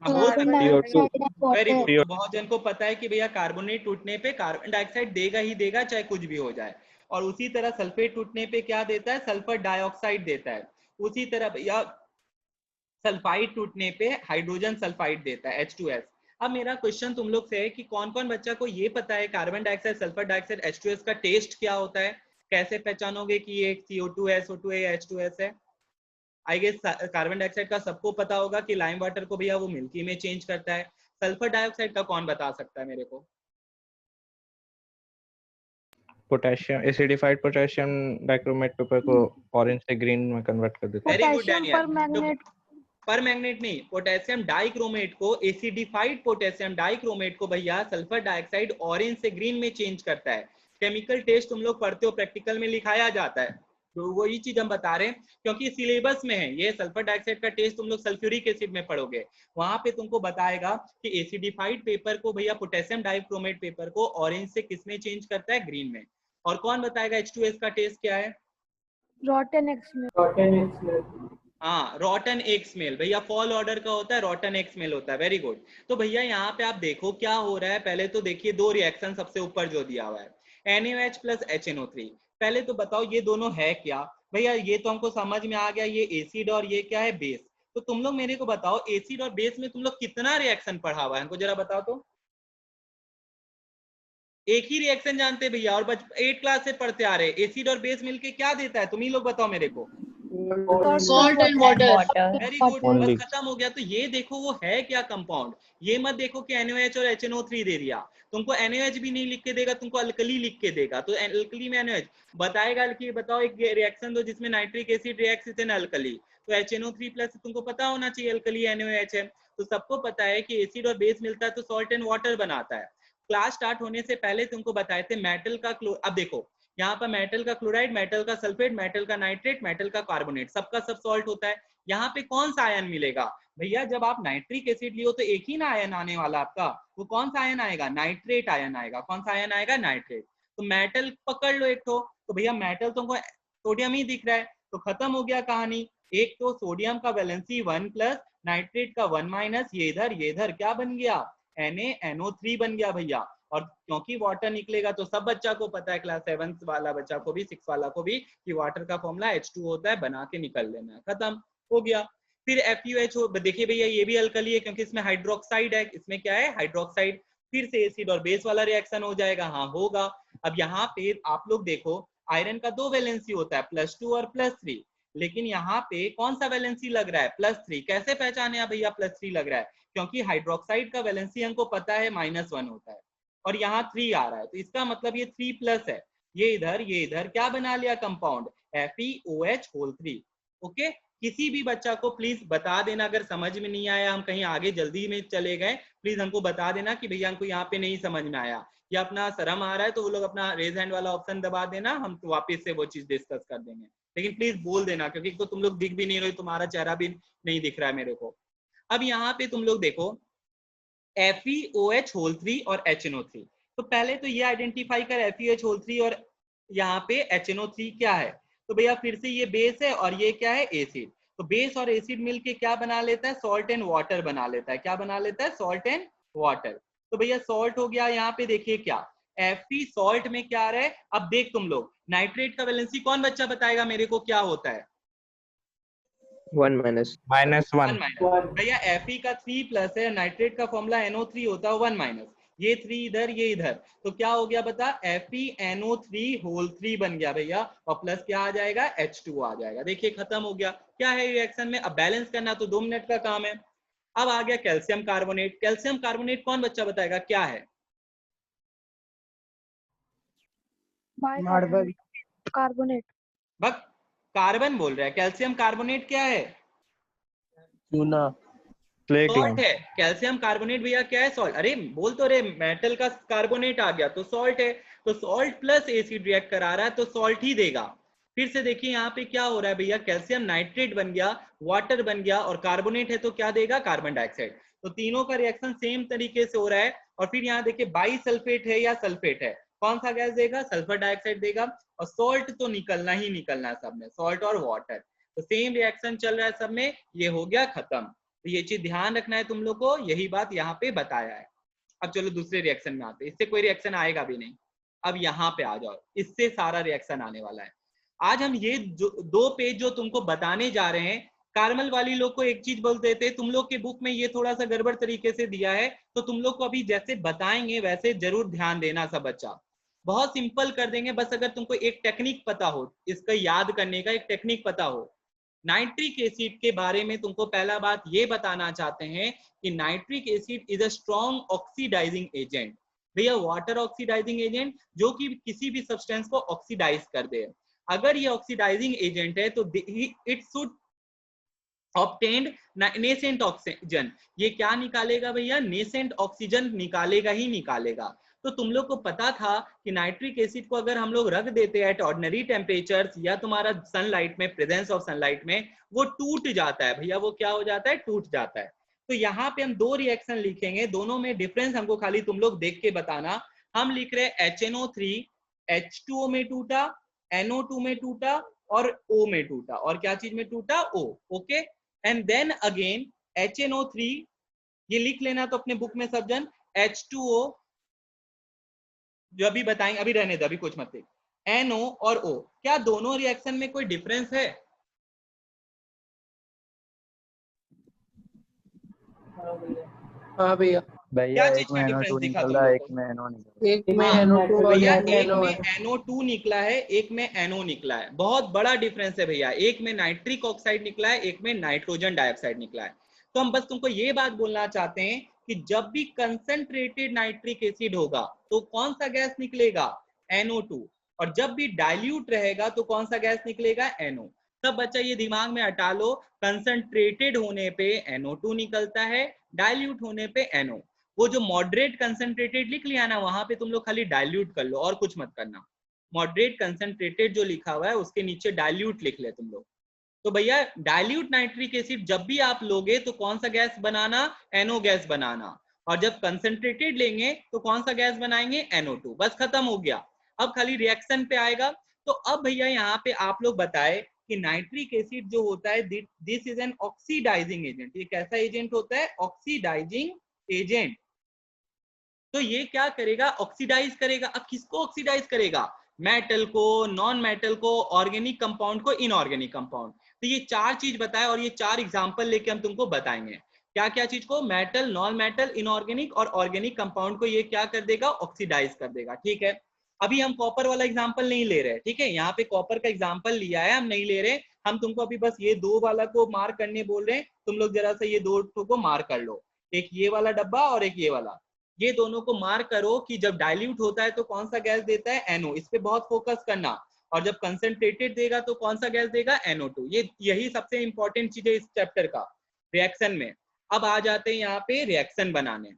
हाँ, बोल Carbon सकते हो। dioxide and very water. Good. तो बहुत जन को पता है कि भैया कार्बोनेट टूटने पे कार्बन डाइऑक्साइड देगा ही देगा, चाहे कुछ भी हो जाए। और उसी तरह सल्फेट टूटने पे क्या देता है, सल्फर डाइऑक्साइड देता है। उसी तरह भैया सल्फाइड टूटने पे हाइड्रोजन सल्फाइड देता है, H2S। अब मेरा क्वेश्चन तुम लोग से है कि कौन कौन बच्चा को ये पता है carbon dioxide, sulphur dioxide, H2S का टेस्ट क्या होता है, कैसे पहचानोगे कि ये CO2 है, SO2 है या H2S है। आई गेस कार्बन डाइऑक्साइड का सबको पता होगा कि लाइम वाटर को भैया वो मिल्की में चेंज करता है। सल्फर डाइऑक्साइड का कौन बता सकता है मेरे को। Potassium, acidified potassium dichromate paper को ऑरेंज से ग्रीन में कन्वर्ट कर देता है। Very good Potassium Daniel. permanganate. पर मैग्नेट नहीं, पोटेशियम डाइक्रोमेट को, एसिडिफाइड पोटेशियम डाइक्रोमेट को भैया सल्फर डाइऑक्साइड ऑरेंज से ग्रीन में चेंज करता है। केमिकल टेस्ट तुम लोग पढ़ते हो, प्रैक्टिकल में लिखाया जाता है, तो वही चीज हम बता रहे हैं क्योंकि सिलेबस में है। ये सल्फर डाइऑक्साइड का टेस्ट तुम लोग सल्फ्यूरिक एसिड में पढ़ोगे, वहां पे तुमको बताएगा कि एसिडिफाइड पेपर को भैया, पोटेशियम डाइक्रोमेट पेपर को ऑरेंज से किस में चेंज करता है, ग्रीन में। और कौन बताएगा H2S का टेस्ट क्या है। Rotten X-Men. हाँ, रॉटन एक स्मेल भैया, फॉल ऑर्डर का होता है, रॉटन एक स्मेल होता है। Very good. तो भैया यहाँ पे आप देखो क्या हो रहा है। पहले तो देखिए दो रिएक्शन सबसे ऊपर जो दिया हुआ है, NaOH प्लस HNO3। पहले तो बताओ ये दोनों है क्या भैया, ये तो हमको समझ में आ गया, ये एसिड और ये क्या है, बेस। तो तुम लोग मेरे को बताओ, एसिड और बेस में तुम लोग कितना रिएक्शन पढ़ा हुआ है, हमको जरा बताओ तो। एक ही रिएक्शन जानते हैं भैया, और 8 क्लास से पढ़ते आ रहे हैं। एसिड और बेस मिलके क्या देता है, तुम ही लोग बताओ मेरे को। Salt and water. Very good, बस खत्म हो गया। तो ये देखो वो है क्या कंपाउंड। ये मत देखो कि NaOH और HNO3 दे दिया, तुमको NaOH भी नहीं लिख के देगा, तुमको अल्कली लिख के देगा। तो अल्कली में NaOH बताएगा कि बताओ एक रिएक्शन दो जिसमें nitric acid reacts with an alkali, तो HNO3 प्लस तुमको पता होना चाहिए अल्कली NaOH है। तो सबको पता है कि एसिड और बेस मिलता है तो सॉल्ट एंड वाटर बनाता है। क्लास स्टार्ट होने से पहले तुमको बताए थे मेटल का अब देखो यहाँ पर मेटल का क्लोराइड, मेटल का सल्फेट, मेटल का नाइट्रेट, मेटल का कार्बोनेट, सबका सब सॉल्ट होता है। यहाँ पे कौन सा आयन मिलेगा भैया, जब आप नाइट्रिक एसिड लियो तो एक ही ना आयन आने वाला आपका, वो कौन सा आयन आएगा, नाइट्रेट आयन आएगा। कौन सा आयन आएगा, नाइट्रेट। तो मेटल पकड़ लो एक तो भैया मेटल तुमको सोडियम ही दिख रहा है, तो खत्म हो गया कहानी। एक तो सोडियम का वैलेंसी 1 प्लस, नाइट्रेट का 1 माइनस, ये इधर क्या बन गया, NaNO3 बन गया भैया। और क्योंकि वाटर निकलेगा तो सब बच्चा को पता है, क्लास 7 वाला बच्चा को भी, 6 वाला को भी, कि वाटर का फॉर्मूला H2 होता है, बना के निकल लेना है, खत्म हो गया। फिर FuH देखिए भैया ये भी अल्कली है क्योंकि इसमें हाइड्रोक्साइड है, इसमें क्या है, हाइड्रोक्साइड। फिर से एसिड और बेस वाला रिएक्शन हो जाएगा, हाँ होगा। अब यहाँ पे आप लोग देखो आयरन का 2 वैलेंसी होता है, +2 और +3, लेकिन यहाँ पे कौन सा वैलेंसी लग रहा है, +3। कैसे पहचाने भैया +3 लग रहा है, क्योंकि हाइड्रोक्साइड का वैलेंसी हमको पता है -1 होता है और यहाँ 3 आ रहा है, तो इसका मतलब ये 3+ है। ये इधर क्या बना लिया कंपाउंड, FeOH3। ओके, किसी भी बच्चा को प्लीज बता देना अगर समझ में नहीं आया, हम कहीं आगे जल्दी में चले गए, प्लीज हमको बता देना कि भैया हमको यहाँ पे नहीं समझ में आया या अपना शर्म आ रहा है, तो वो लोग अपना रेज हैंड वाला ऑप्शन दबा देना, हम तो वापस से वो चीज डिस्कस कर देंगे। लेकिन प्लीज बोल देना क्योंकि तो तुम लोग दिख भी नहीं रहे, तुम्हारा चेहरा भी नहीं दिख रहा है मेरे को। अब यहाँ पे तुम लोग देखो FeOH3 और HNO3। तो पहले तो ये आइडेंटिफाई कर FeOH3 और यहाँ पे HNO3 क्या है। तो भैया फिर से ये बेस है और ये क्या है, एसिड। तो बेस और एसिड मिलके क्या बना लेता है, सॉल्ट एंड वाटर बना लेता है। क्या बना लेता है, सॉल्ट एंड वाटर। तो भैया सॉल्ट हो गया। यहाँ पे देखिए क्या Fe सॉल्ट में क्या आ रहा है। अब देख तुम लोग नाइट्रेट का वैलेंसी कौन बच्चा बताएगा मेरे को क्या होता है? वन माइनस -1 -1 भैया Fe का 3 प्लस है, नाइट्रेट का फॉर्मूला NO3 होता है 1 माइनस, ये 3 इधर ये इधर, तो क्या हो गया बता FeNO3 होल 3 बन गया भैया, और प्लस क्या आ जाएगा H2 आ जाएगा। देखिए खत्म हो गया। क्या है रिएक्शन में? अब बैलेंस करना तो 2 मिनट का काम है। अब आ गया कैल्शियम कार्बोनेट। कैल्शियम कार्बोनेट कौन बच्चा बताएगा क्या है? Bicarbonate. Carbonate. बस कार्बन बोल रहा है। कैल्शियम कार्बोनेट क्या है? चूना स्लेट सॉल्ट लाइम। है। कैल्शियम कार्बोनेट भैया क्या है? सॉल्ट। अरे बोल तो रे, मेटल का कार्बोनेट आ गया तो सॉल्ट है, तो सॉल्ट प्लस एसिड रिएक्ट करा रहा है तो सॉल्ट ही देगा। फिर से देखिए यहाँ पे क्या हो रहा है भैया, कैल्शियम नाइट्रेट बन गया, वाटर बन गया, और कार्बोनेट है तो क्या देगा? Carbon dioxide. तो तीनों का रिएक्शन सेम तरीके से हो रहा है। और फिर यहाँ देखिए बाई सल्फेट है या सल्फेट है, कौन सा गैस देगा? सल्फर डाइऑक्साइड देगा। और सॉल्ट तो निकलना ही निकलना है सब में, सॉल्ट और वाटर। तो सेम रिएक्शन चल रहा है सब में, ये हो गया खत्म। तो ये चीज ध्यान रखना है तुम लोग को, यही बात यहाँ पे बताया है। अब चलो दूसरे रिएक्शन में आते हैं, इससे कोई रिएक्शन आएगा भी नहीं। अब यहाँ पे आ जाओ, इससे सारा रिएक्शन आने वाला है। आज हम ये दो पेज जो तुमको बताने जा रहे हैं, कार्मल वाली लोग को एक चीज बोल देते, तुम लोग के बुक में ये थोड़ा सा गड़बड़ तरीके से दिया है, तो तुम लोग को अभी जैसे बताएंगे वैसे जरूर ध्यान देना सब बच्चा। बहुत सिंपल कर देंगे, बस अगर तुमको एक टेक्निक पता हो, इसका याद करने का एक टेक्निक पता हो। नाइट्रिक एसिड के बारे में तुमको पहला बात ये बताना चाहते हैं कि nitric acid is a strong oxidizing agent. भैया वाटर ऑक्सीडाइजिंग एजेंट जो कि किसी भी सब्सटेंस को ऑक्सीडाइज कर दे। अगर ये ऑक्सीडाइजिंग एजेंट है तो it should obtained nascent oxygen. ये क्या निकालेगा भैया? नेसेंट ऑक्सीजन निकालेगा ही निकालेगा। तो तुम लोग को पता था कि नाइट्रिक एसिड को अगर हम लोग रख देते हैं एट ऑर्डिनरी टेम्परेचर या तुम्हारा सनलाइट में, प्रेजेंस ऑफ सनलाइट में, वो टूट जाता है भैया। वो क्या हो जाता है? टूट जाता है। तो यहाँ पे हम दो रिएक्शन लिखेंगे, दोनों में डिफरेंस हमको खाली तुम लोग देख के बताना। हम लिख रहे हैं HNO3 H2O में टूटा, NO2 में टूटा, और O में टूटा। और क्या चीज में टूटा? O। Okay, and then again HNO3, ये लिख लेना तो अपने बुक में सब जन। H2O जो अभी बताएंगे, अभी रहने दो, अभी कुछ मत देख। NO और O, क्या दोनों रिएक्शन में कोई डिफरेंस है? हाँ भैया क्या चीज का डिफरेंस दिखा तुम लोग को? एक में NO2 और भैया एक में एक NO में है। NO2 निकला है, एक में NO निकला है। बहुत बड़ा डिफरेंस है भैया, एक में नाइट्रिक ऑक्साइड निकला है, एक में नाइट्रोजन डाइऑक्साइड निकला है। तो हम बस तुमको ये बात बोलना चाहते हैं कि जब भी कंसंट्रेटेड नाइट्रिक एसिड होगा तो कौन सा गैस निकलेगा? NO2। और जब भी डाइल्यूट रहेगा तो कौन सा गैस निकलेगा? NO। सब बच्चा ये दिमाग में हटा लो, कंसंट्रेटेड होने पे NO2 निकलता है, डाइल्यूट होने पे NO। वो जो मॉडरेट कंसंट्रेटेड लिख लिया ना, वहां पे तुम लोग खाली डाइल्यूट कर लो और कुछ मत करना। मॉडरेट कंसंट्रेटेड जो लिखा हुआ है उसके नीचे डाइल्यूट लिख ले तुम लोग। तो भैया डाइल्यूट नाइट्रिक एसिड जब भी आप लोगे तो कौन सा गैस बनाना? NO गैस बनाना। और जब कंसंट्रेटेड लेंगे तो कौन सा गैस बनाएंगे? NO2। बस खत्म हो गया। अब खाली रिएक्शन पे आएगा। तो अब भैया यहाँ पे आप लोग बताए कि नाइट्रिक एसिड जो होता है, this is an oxidizing agent. ये कैसा एजेंट होता है? Oxidizing agent. तो ये क्या करेगा? ऑक्सीडाइज करेगा। अब किसको ऑक्सीडाइज करेगा? मेटल को, नॉन मेटल को, ऑर्गेनिक कंपाउंड को, इनऑर्गेनिक कंपाउंड। तो ये चार चीज बताए और ये चार एग्जांपल लेके हम तुमको बताएंगे। क्या क्या चीज को? मेटल, नॉन मेटल, इनऑर्गेनिक और ऑर्गेनिक कंपाउंड को ये क्या कर देगा? ऑक्सीडाइज कर देगा। ठीक है, अभी हम कॉपर वाला एग्जाम्पल नहीं ले रहे, ठीक है? यहाँ पे कॉपर का एग्जाम्पल लिया है, हम नहीं ले रहे। हम तुमको अभी बस ये दो वाला को मार्क करने बोल रहे हैं। तुम लोग जरा सा ये दो को मार्क कर लो, एक ये वाला डब्बा और एक ये वाला। ये दोनों को मार्क करो कि जब डाइल्यूट होता है तो कौन सा गैस देता है? NO। इस पे बहुत फोकस करना। और जब कंसंट्रेटेड देगा तो कौन सा गैस देगा? NO2। ये यही सबसे इंपॉर्टेंट चीज है इस चैप्टर का रिएक्शन में। अब आ जाते हैं यहाँ पे रिएक्शन बनाने।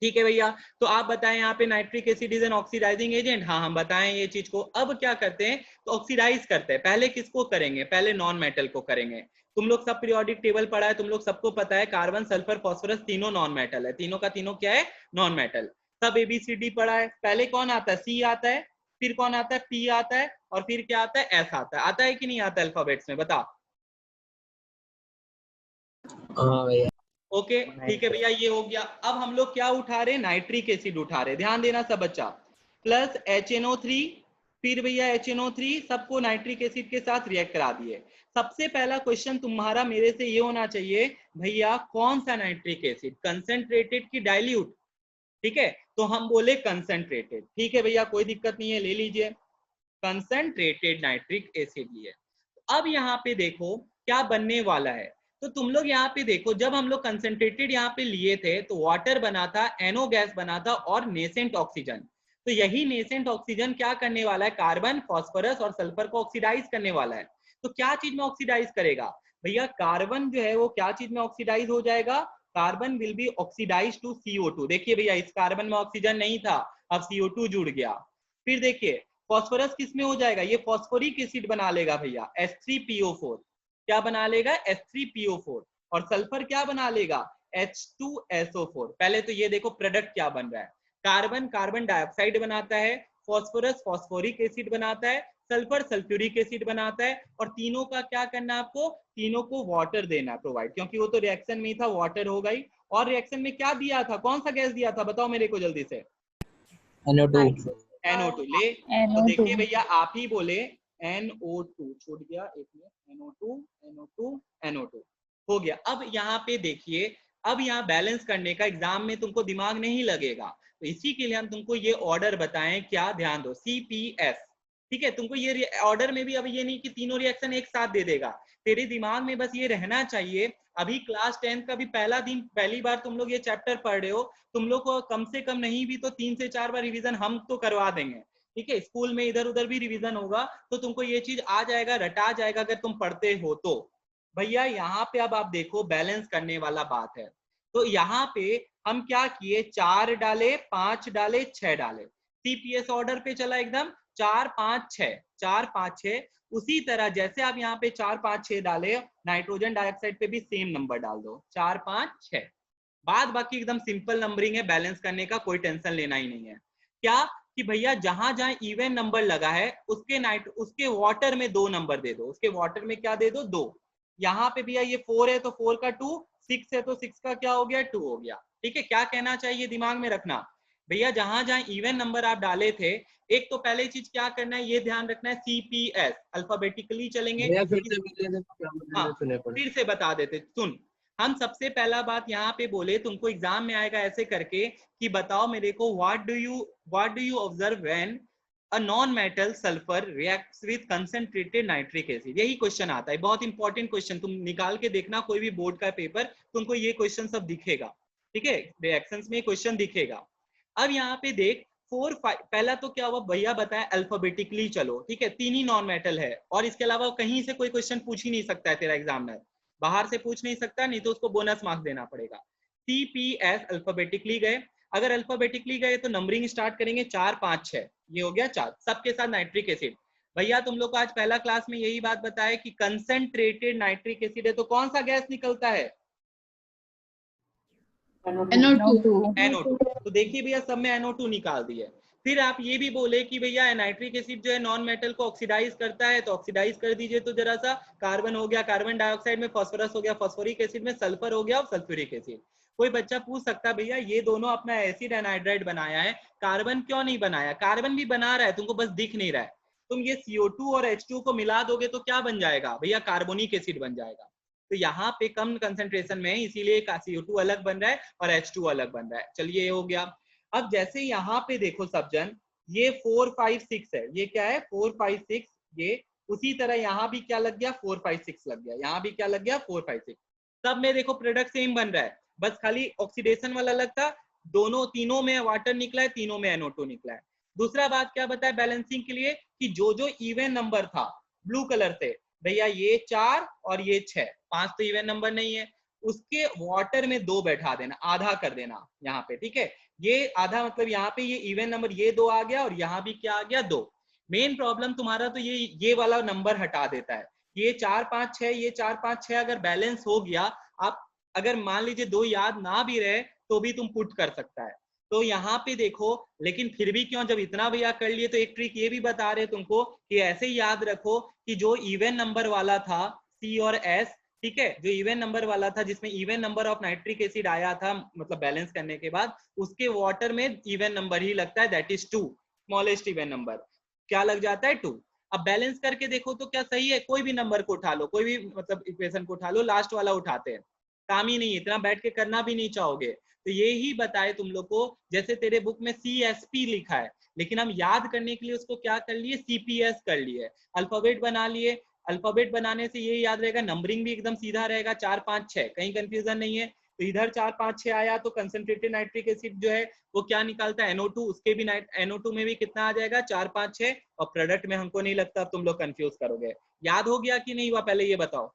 ठीक है भैया, तो आप बताएं यहाँ पे nitric acid is an oxidizing agent. हाँ हम बताएं ये चीज को। अब क्या करते हैं? तो ऑक्सीडाइज करते हैं। पहले किसको करेंगे? पहले नॉन मेटल को करेंगे। तुम लोग सब पीरियोडिक टेबल पढ़ा है, तुम लोग सबको पता है कार्बन, सल्फर, फास्फोरस तीनों नॉन मेटल है। तीनों का तीनों क्या है? Non metal. सब ABCD पढ़ा है। पहले कौन आता है? C आता है, फिर कौन आता है? P आता है, और फिर क्या आता है? S आता है। आता है कि नहीं आता अल्फाबेट्स में? बता। हाँ भैया ओके ठीक है भैया, ये हो गया। अब हम लोग क्या उठा रहे, नाइट्रिक एसिड उठा रहे, ध्यान देना सब बच्चा, प्लस HNO3, फिर भैया HNO3 सबको नाइट्रिक एसिड के साथ रिएक्ट करा दिए। सबसे पहला क्वेश्चन तुम्हारा मेरे से ये होना चाहिए, भैया कौन सा नाइट्रिक एसिड, कंसेंट्रेटेड की डाइल्यूट? ठीक है, तो हम बोले कंसेंट्रेटेड। ठीक है भैया, कोई दिक्कत नहीं है, ले लीजिए कंसेंट्रेटेड नाइट्रिक एसिड लिए। अब यहाँ पे देखो क्या बनने वाला है, तो तुम लोग यहाँ पे देखो, जब हम लोग कंसेंट्रेटेड यहाँ पे लिए थे तो वाटर बना था, NO गैस बना था और नेसेंट ऑक्सीजन। तो यही नेसेंट ऑक्सीजन क्या करने वाला है, कार्बन, फास्फोरस और सल्फर को ऑक्सीडाइज करने वाला है। तो क्या चीज में ऑक्सीडाइज करेगा भैया, कार्बन जो है वो क्या चीज में ऑक्सीडाइज हो जाएगा, carbon will be oxidize to CO2। देखिए भैया इस कार्बन में ऑक्सीजन नहीं था, अब CO2 जुड़ गया। फिर देखिए फास्फोरस किस में हो जाएगा, ये फास्फोरिक एसिड बना लेगा भैया, H3PO4। क्या बना लेगा, H3PO4। और सल्फर क्या बना लेगा, H2SO4। पहले तो ये देखो प्रोडक्ट क्या बन रहा है, कार्बन कार्बन डाइऑक्साइड बनाता है, फास्फोरस फास्फोरिक एसिड बनाता है, सल्फर सल्फ्यूरिक एसिड बनाता है, और तीनों का क्या करना है आपको, तीनों को वाटर देना प्रोवाइड, क्योंकि वो तो रिएक्शन में ही था, वाटर हो गई। और रिएक्शन में क्या दिया था, कौन सा गैस दिया था, बताओ मेरे को जल्दी से, NO2 ले। तो देखिए भैया आप ही बोले NO2, छूट गया एक मिनट, NO2 हो गया। अब यहाँ पे देखिए, अब यहाँ बैलेंस करने का एग्जाम में तुमको दिमाग नहीं लगेगा, तो इसी के लिए हम तुमको ये ऑर्डर बताएं, क्या ध्यान दो, CPS। ठीक है, तुमको ये ऑर्डर में भी अब ये नहीं कि तीनों रिएक्शन एक साथ दे देगा, तेरे दिमाग में बस ये रहना चाहिए, अभी क्लास 10 का भी पहला दिन, पहली बार तुम लोग ये चैप्टर पढ़ रहे हो, तुम लोग को कम से कम नहीं भी तो 3 से 4 बार रिवीजन हम तो करवा देंगे। ठीक है, स्कूल में इधर उधर भी रिवीजन होगा तो तुमको ये चीज आ जाएगा, रटा जाएगा अगर तुम पढ़ते हो तो। भैया यहाँ पे अब आप देखो बैलेंस करने वाला बात है, तो यहाँ पे हम क्या किए, 4 डाले, 5 डाले, 6 डाले, CPS ऑर्डर पे चला एकदम, 4 5 6, 4 5 6। उसी तरह जैसे आप यहाँ पे 4 5 6 डाले, नाइट्रोजन डाइऑक्साइड पे भी सेम नंबर डाल दो, 4 5 6। बाद बाकी एकदम सिंपल नंबरिंग है, बैलेंस करने का कोई टेंशन लेना ही नहीं है। क्या कि भैया जहां जहां इवन नंबर लगा है उसके वाटर में 2 नंबर दे दो, उसके वाटर में क्या दे दो, 2। यहाँ पे भैया ये 4 है तो 4 का 2, 6 है तो 6 का क्या हो गया, 2 हो गया। ठीक है, क्या कहना चाहिए दिमाग में रखना भैया, जहां जहां इवन नंबर आप डाले थे, एक तो पहले चीज क्या करना है, ये ध्यान रखना है, CPS अल्फाबेटिकली चलेंगे। हाँ फिर से बता देते, सुन, हम सबसे पहला बात यहाँ पे बोले, तुमको एग्जाम में आएगा ऐसे करके कि बताओ मेरे को, what do you observe when a non metal sulphur reacts with concentrated nitric acid. यही क्वेश्चन आता है, बहुत इंपॉर्टेंट क्वेश्चन, तुम निकाल के देखना कोई भी बोर्ड का पेपर, तुमको ये क्वेश्चन सब दिखेगा। ठीक है, रिएक्शंस में क्वेश्चन दिखेगा। अब यहाँ पे देख 4 5, पहला तो क्या हुआ भैया बताया, अल्फाबेटिकली चलो। ठीक है, 3 ही नॉन मेटल है और इसके अलावा कहीं से कोई क्वेश्चन पूछ ही नहीं सकता है तेरा एग्जामिनर, बाहर से पूछ नहीं सकता, नहीं तो उसको बोनस मार्क्स देना पड़ेगा। CPS अल्फाबेटिकली गए, अगर अल्फाबेटिकली गए तो नंबरिंग स्टार्ट करेंगे, 4 5 6, ये हो गया 4, सबके साथ नाइट्रिक एसिड। भैया तुम लोग को आज पहला क्लास में यही बात बताया कि कंसंट्रेटेड नाइट्रिक एसिड है तो कौन सा गैस निकलता है, NO2। तो देखिए भैया सब में NO2 निकाल दिए। फिर आप ये भी बोले कि भैया नाइट्रिक एसिड जो है नॉन मेटल को ऑक्सीडाइज करता है, तो ऑक्सीडाइज कर दीजिए, तो जरा सा, कार्बन हो गया कार्बन डाइऑक्साइड में, फास्फोरस हो गया फास्फोरिक एसिड में, सल्फर हो गया और सल्फ्यूरिक एसिड। कोई बच्चा पूछ सकता है भैया ये दोनों अपना एसिड एनहाइड्राइड बनाया है, कार्बन क्यों नहीं बनाया, कार्बन भी बना रहा है, तुमको बस दिख नहीं रहा है। तुम ये CO2 और H2 को मिला दोगे तो क्या बन जाएगा भैया, कार्बोनिक एसिड बन जाएगा। तो यहाँ पे कम कंसंट्रेशन में है, इसीलिए CO2 अलग बन रहा है और H2 अलग बन रहा है। चलिए ये हो गया। अब जैसे यहाँ पे देखो सब जन, ये 4 5 6 है, ये क्या है 4 5 6, ये उसी तरह यहाँ भी क्या लग गया 4 5 6 लग गया, यहाँ भी क्या लग गया 4 5 6। सब में देखो प्रोडक्ट सेम बन रहा है, बस खाली ऑक्सीडेशन वाला अलग था, दोनों तीनों में वाटर निकला है, तीनों में NO2 निकला है। दूसरा बात क्या बताया बैलेंसिंग के लिए, कि जो जो इवन नंबर था ब्लू कलर से, भैया ये 4 और ये 6, 5 तो इवन नंबर नहीं है, उसके वाटर में 2 बैठा देना, आधा कर देना यहाँ पे। ठीक है, ये आधा मतलब यहाँ पे ये इवन नंबर ये 2 आ गया और यहाँ भी क्या आ गया 2। मेन प्रॉब्लम तुम्हारा तो ये वाला नंबर हटा देता है, ये 4 5 6, ये 4 5 6 अगर बैलेंस हो गया, आप अगर मान लीजिए 2 याद ना भी रहे तो भी तुम पुट कर सकता है। तो यहाँ पे देखो, लेकिन फिर भी क्यों, जब इतना भैया कर लिए तो एक ट्रिक ये भी बता रहे तुमको कि ऐसे ही याद रखो कि जो इवन नंबर वाला था C और S, ठीक है, जो इवन नंबर वाला था जिसमें even number of nitric acid आया था, मतलब बैलेंस करने के बाद, उसके वाटर में इवन नंबर ही लगता है, that is 2, smallest even number क्या लग जाता है 2। अब बैलेंस करके देखो तो क्या सही है, कोई भी नंबर को उठा लो, कोई भी मतलब इक्वेशन को उठा लो, लास्ट वाला उठाते हैं, काम ही नहीं, इतना बैठ के करना भी नहीं चाहोगे। तो ये ही बताए तुम लोग को, जैसे तेरे बुक में CSP लिखा है, लेकिन हम याद करने के लिए उसको क्या कर लिए, CPS कर लिए, अल्फाबेट बना लिए। अल्फाबेट बनाने से ये याद रहेगा, नंबरिंग भी एकदम सीधा रहेगा, 4 5 6, कहीं कंफ्यूजन नहीं है। तो इधर 4 5 6 आया तो कंसंट्रेटेड नाइट्रिक एसिड जो है वो क्या निकालता है, NO2, उसके भी NO2 में भी कितना आ जाएगा, 4 5 6, और प्रोडक्ट में हमको नहीं लगता तुम लोग कंफ्यूज करोगे। याद हो गया कि नहीं हुआ, पहले ये बताओ,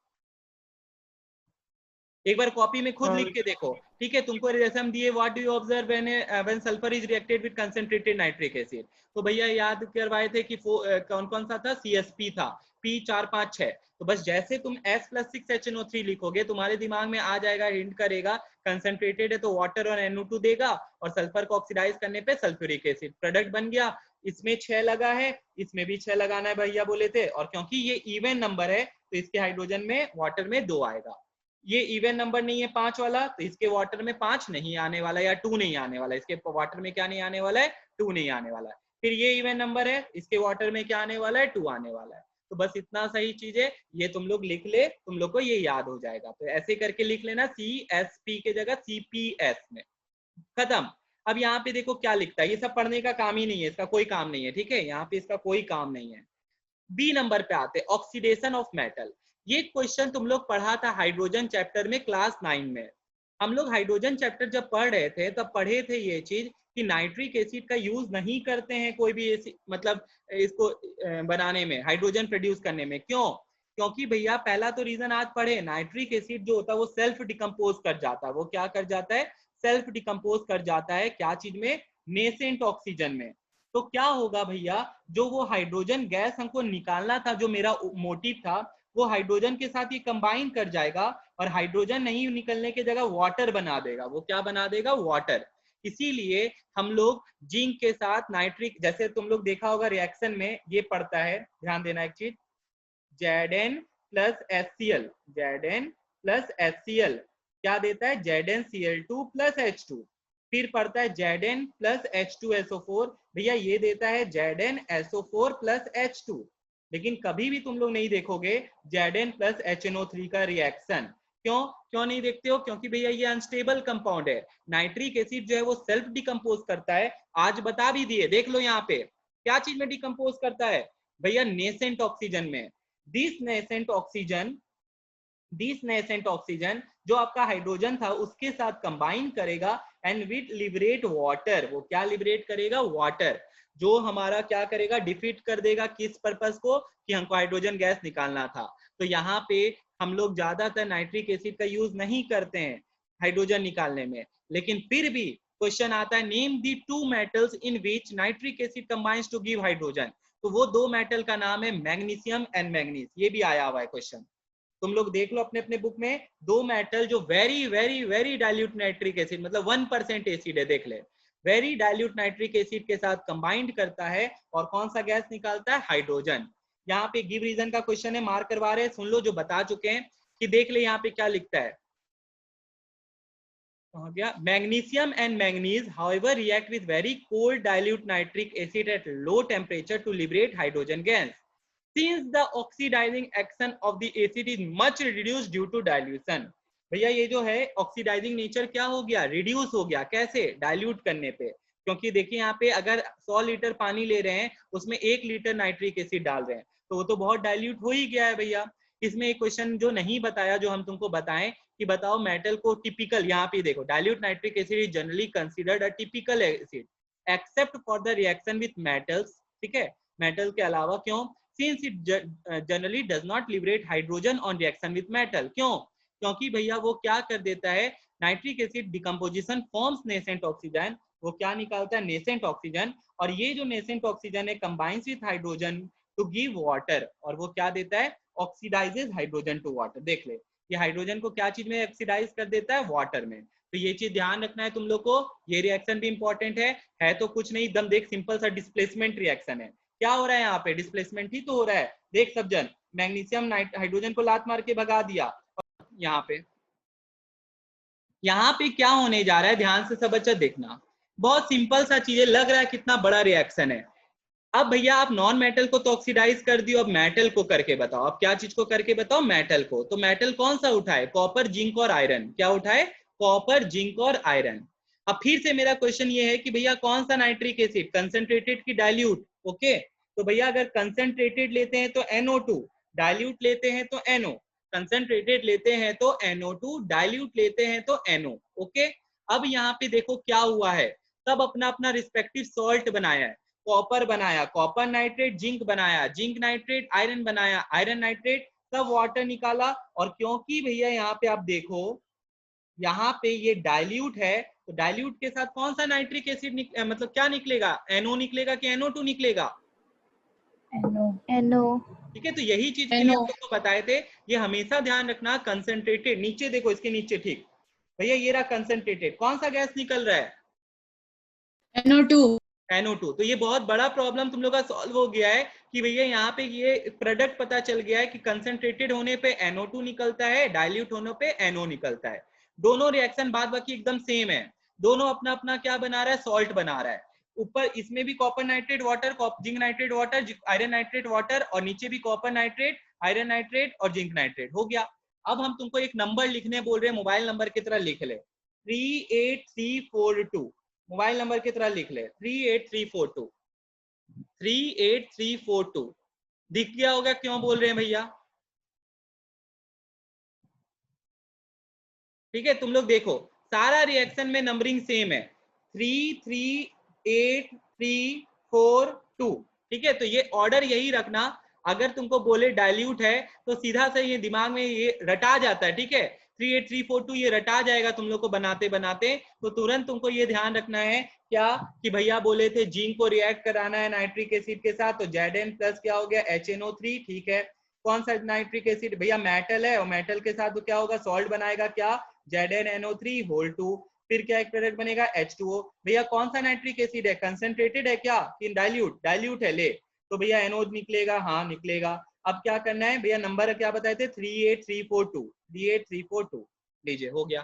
एक बार कॉपी में खुद लिख के देखो। ठीक है, तुमको जैसे हम दिए, what do you observe when sulphur is reacted with concentrated nitric acid, तो भैया याद करवाए थे कि कौन कौन सा था, CSP था, P 4 5 6। तो बस जैसे तुम S+6HNO3 लिखोगे, तुम्हारे दिमाग में आ जाएगा, हिंट करेगा, कंसंट्रेटेड है तो वाटर और NO2 देगा, और सल्फर को ऑक्सीडाइज करने पे सल्फ्यूरिक एसिड, प्रोडक्ट बन गया। इसमें 6 लगा है, इसमें भी 6 लगाना है भैया बोले थे, और क्योंकि ये इवन नंबर है तो इसके हाइड्रोजन में वाटर में 2 आएगा। ये इवन नंबर नहीं है 5 वाला, तो इसके वाटर में 5 नहीं आने वाला, या 2 नहीं आने वाला, इसके वाटर में क्या नहीं आने वाला है, 2 नहीं आने वाला है। फिर ये इवन नंबर है, इसके वाटर में क्या आने वाला है, 2 आने वाला है। तो बस इतना सही चीज है, ये तुम लोग लिख ले, तुम लोग को ये याद हो जाएगा। तो ऐसे करके लिख लेना, CSP के जगह CPS में, खत्म। अब यहाँ पे देखो क्या लिखता है, ये सब पढ़ने का काम ही नहीं है, इसका कोई काम नहीं है, ठीक है, यहाँ पे इसका कोई काम नहीं है। बी नंबर पे आते, ऑक्सीडेशन ऑफ मेटल। ये क्वेश्चन तुम लोग पढ़ा था हाइड्रोजन चैप्टर में, क्लास 9 में। हम लोग हाइड्रोजन चैप्टर जब पढ़ रहे थे तब पढ़े थे ये चीज कि नाइट्रिक एसिड का यूज नहीं करते हैं कोई भी मतलब इसको बनाने में, हाइड्रोजन प्रोड्यूस करने में। क्यों? क्योंकि भैया पहला तो रीजन आज पढ़े, नाइट्रिक एसिड जो होता है वो सेल्फ डिकम्पोज कर जाता है। वो क्या कर जाता है? सेल्फ डिकम्पोज कर जाता है। क्या चीज में? नेसेंट ऑक्सीजन में। तो क्या होगा भैया, जो वो हाइड्रोजन गैस हमको निकालना था, जो मेरा मोटिव था, वो हाइड्रोजन के साथ ये कंबाइन कर जाएगा और हाइड्रोजन नहीं निकलने की जगह वाटर बना देगा। वो क्या बना देगा? वाटर। इसीलिए हम लोग जिंक के साथ नाइट्रिक, जैसे तुम लोग देखा होगा रिएक्शन में ये पड़ता है, ध्यान देना एक चीज, Zn plus HCl, Zn plus HCl क्या देता है? ZnCl2 plus H2। फिर पड़ता है Zn प्लस H2SO4, भैया ये देता है ZnSO4 प्लस H2। लेकिन कभी भी तुम लोग नहीं देखोगे Zn प्लस HNO3 का रिएक्शन। क्यों नहीं देखते हो? क्योंकि भैया ये अनस्टेबल कंपाउंड है। नाइट्रिक एसिड जो है वो सेल्फ डिकम्पोज करता है, आज बता भी दिए, देख लो यहाँ पे क्या चीज में डिकम्पोज करता है भैया? नेसेंट ऑक्सीजन में। दिस नेसेंट ऑक्सीजन जो आपका हाइड्रोजन था उसके साथ कंबाइन करेगा एंड विद लिबरेट वाटर। वो क्या लिबरेट करेगा? वाटर। जो हमारा क्या करेगा? डिफीट कर देगा। किस पर्पस को? कि हमको हाइड्रोजन गैस निकालना था। तो यहाँ पे हम लोग ज्यादातर नाइट्रिक एसिड का यूज नहीं करते हैं हाइड्रोजन निकालने में, लेकिन फिर भी क्वेश्चन आता है, name the 2 metals in which nitric acid combines to give hydrogen. तो वो 2 मेटल का नाम है मैग्नीशियम एंड मैंगनीज। ये भी आया हुआ है क्वेश्चन, तुम लोग देख लो अपने अपने बुक में। 2 मेटल जो very very very dilute nitric acid, मतलब 1% एसिड है, देख ले, वेरी डाइल्यूट नाइट्रिक एसिड के साथ कंबाइंड करता है और कौन सा गैस निकालता है? हाइड्रोजन। यहाँ पे गिव रीजन का क्वेश्चन है, मार्क करवा रहे हैं, सुन लो जो बता चुके हैं कि देख ले यहाँ पे क्या लिखता है। Magnesium and manganese, however, react with very cold dilute nitric acid at low temperature to liberate hydrogen gas. Since the oxidizing action of the acid is much reduced due to dilution. भैया ये जो है ऑक्सीडाइजिंग नेचर क्या हो गया? रिड्यूस हो गया। कैसे? डाइल्यूट करने पे। क्योंकि देखिए यहाँ पे अगर 100 लीटर पानी ले रहे हैं उसमें 1 लीटर नाइट्रिक एसिड डाल रहे हैं तो वो तो बहुत डाइल्यूट हो ही गया है भैया। इसमें एक क्वेश्चन जो नहीं बताया, जो हम तुमको बताएं कि बताओ मेटल को टिपिकल, यहाँ पे देखो, dilute nitric acid is generally considered a typical acid except for the reaction with metals. ठीक है, मेटल के अलावा। क्यों? Since it generally does not liberate hydrogen on reaction with metal. क्यों? क्योंकि भैया वो क्या कर देता है, nitric acid decomposition forms nascent oxygen. वो क्या निकालता है? Nascent oxygen. और ये जो नेसेंट ऑक्सीजन है combines with hydrogen to give water, और वो क्या देता है? Oxidizes hydrogen to water. देख ले, ये हाइड्रोजन को क्या चीज में ऑक्सीडाइज कर देता है? वाटर में। तो ये चीज ध्यान रखना है तुम लोग को। ये रिएक्शन भी इंपॉर्टेंट है तो कुछ नहीं, एकदम देख, सिंपल सा डिस्प्लेसमेंट रिएक्शन है। क्या हो रहा है यहाँ पे? डिस्प्लेसमेंट ही तो हो रहा है। देख सब जन, मैग्नीशियम हाइड्रोजन को लात मार के भगा दिया, यहाँ पे क्या होने जा रहा है, ध्यान से सब बच्चा देखना, बहुत सिंपल सा चीज है, लग रहा है कितना बड़ा रिएक्शन है। अब भैया आप नॉन मेटल को तो ऑक्सीडाइज कर दियो, अब मेटल को करके बताओ, अब क्या चीज को करके बताओ, मेटल को। तो मेटल कौन सा उठाए, कॉपर जिंक और आयरन, क्या उठाए, कॉपर जिंक और आयरन। अब फिर से मेरा क्वेश्चन ये है कि भैया कौन सा नाइट्रिक एसिड, कंसंट्रेटेड की डाइल्यूट। ओके, तो भैया अगर कंसंट्रेटेड लेते हैं तो NO2, डाइल्यूट लेते हैं तो NO, कंसंट्रेटेड लेते हैं तो NO2, डाइल्यूट लेते हैं तो NO। ओके, अब यहाँ पे देखो क्या हुआ है, सब अपना अपना रिस्पेक्टिव सॉल्ट बनाया है, कॉपर बनाया कॉपर नाइट्रेट, जिंक बनाया जिंक नाइट्रेट, आयरन बनाया आयरन नाइट्रेट, सब वाटर निकाला। और क्योंकि भैया यहाँ पे आप देखो, यहाँ पे ये डाइल्यूट है, तो डाइल्यूट के साथ कौन सा नाइट्रिक एसिड मतलब क्या निकलेगा, NO निकलेगा कि NO2 निकलेगा, NO। ठीक है। तो यही चीज के लिए हम लोग को बताए थे, ये हमेशा ध्यान रखना, कंसंट्रेटेड, नीचे देखो इसके नीचे, ठीक भैया ये रहा कंसंट्रेटेड, कौन सा गैस निकल रहा है, NO2। NO2। तो ये बहुत बड़ा प्रॉब्लम तुम लोग का सॉल्व हो गया है कि भैया यहाँ पे ये प्रोडक्ट पता चल गया है कि कंसंट्रेटेड होने पे NO2 निकलता है, डाइल्यूट होने पे NO निकलता है। दोनों रिएक्शन बाद बाकी एकदम सेम है, दोनों अपना अपना क्या बना रहा है, सॉल्ट बना रहा है। ऊपर इसमें भी copper nitrate water, zinc nitrate water, iron nitrate water, और नीचे भी कॉपर नाइट्रेट, आयरन नाइट्रेट और जिंक नाइट्रेट हो गया। अब हम तुमको एक नंबर लिखने बोल रहे हैं, मोबाइल नंबर की तरह लिख ले, 38342, मोबाइल नंबर की तरह लिख ले 38342, 38342। दिख गया होगा क्यों बोल रहे हैं भैया, ठीक है। तुम लोग देखो सारा रिएक्शन में नंबरिंग सेम है, 33834 ठीक है। तो ये ऑर्डर यही रखना, अगर तुमको बोले डाइल्यूट है तो सीधा से ये दिमाग में ये रटा जाता है, ठीक है, 38342 ये रटा जाएगा तुम लोग को बनाते बनाते। तो तुरंत तुमको ये ध्यान रखना है क्या कि भैया बोले थे जिंक को रिएक्ट कराना है नाइट्रिक एसिड के साथ, तो Zn प्लस क्या हो गया, HNO3, ठीक है। कौन सा नाइट्रिक एसिड भैया, मेटल है, और मेटल के साथ तो क्या होगा, सॉल्ट बनाएगा क्या, ZnNO3 फिर क्या एक प्रोडक्ट बनेगा, H2O। भैया कौन सा नाइट्रिक एसिड है, कंसंट्रेटेड है क्या कि डाइल्यूट, डाइल्यूट है, ले तो भैया NO निकलेगा, हाँ निकलेगा। अब क्या करना है भैया, नंबर क्या बताए थे, 38342, 38342 लीजिए हो गया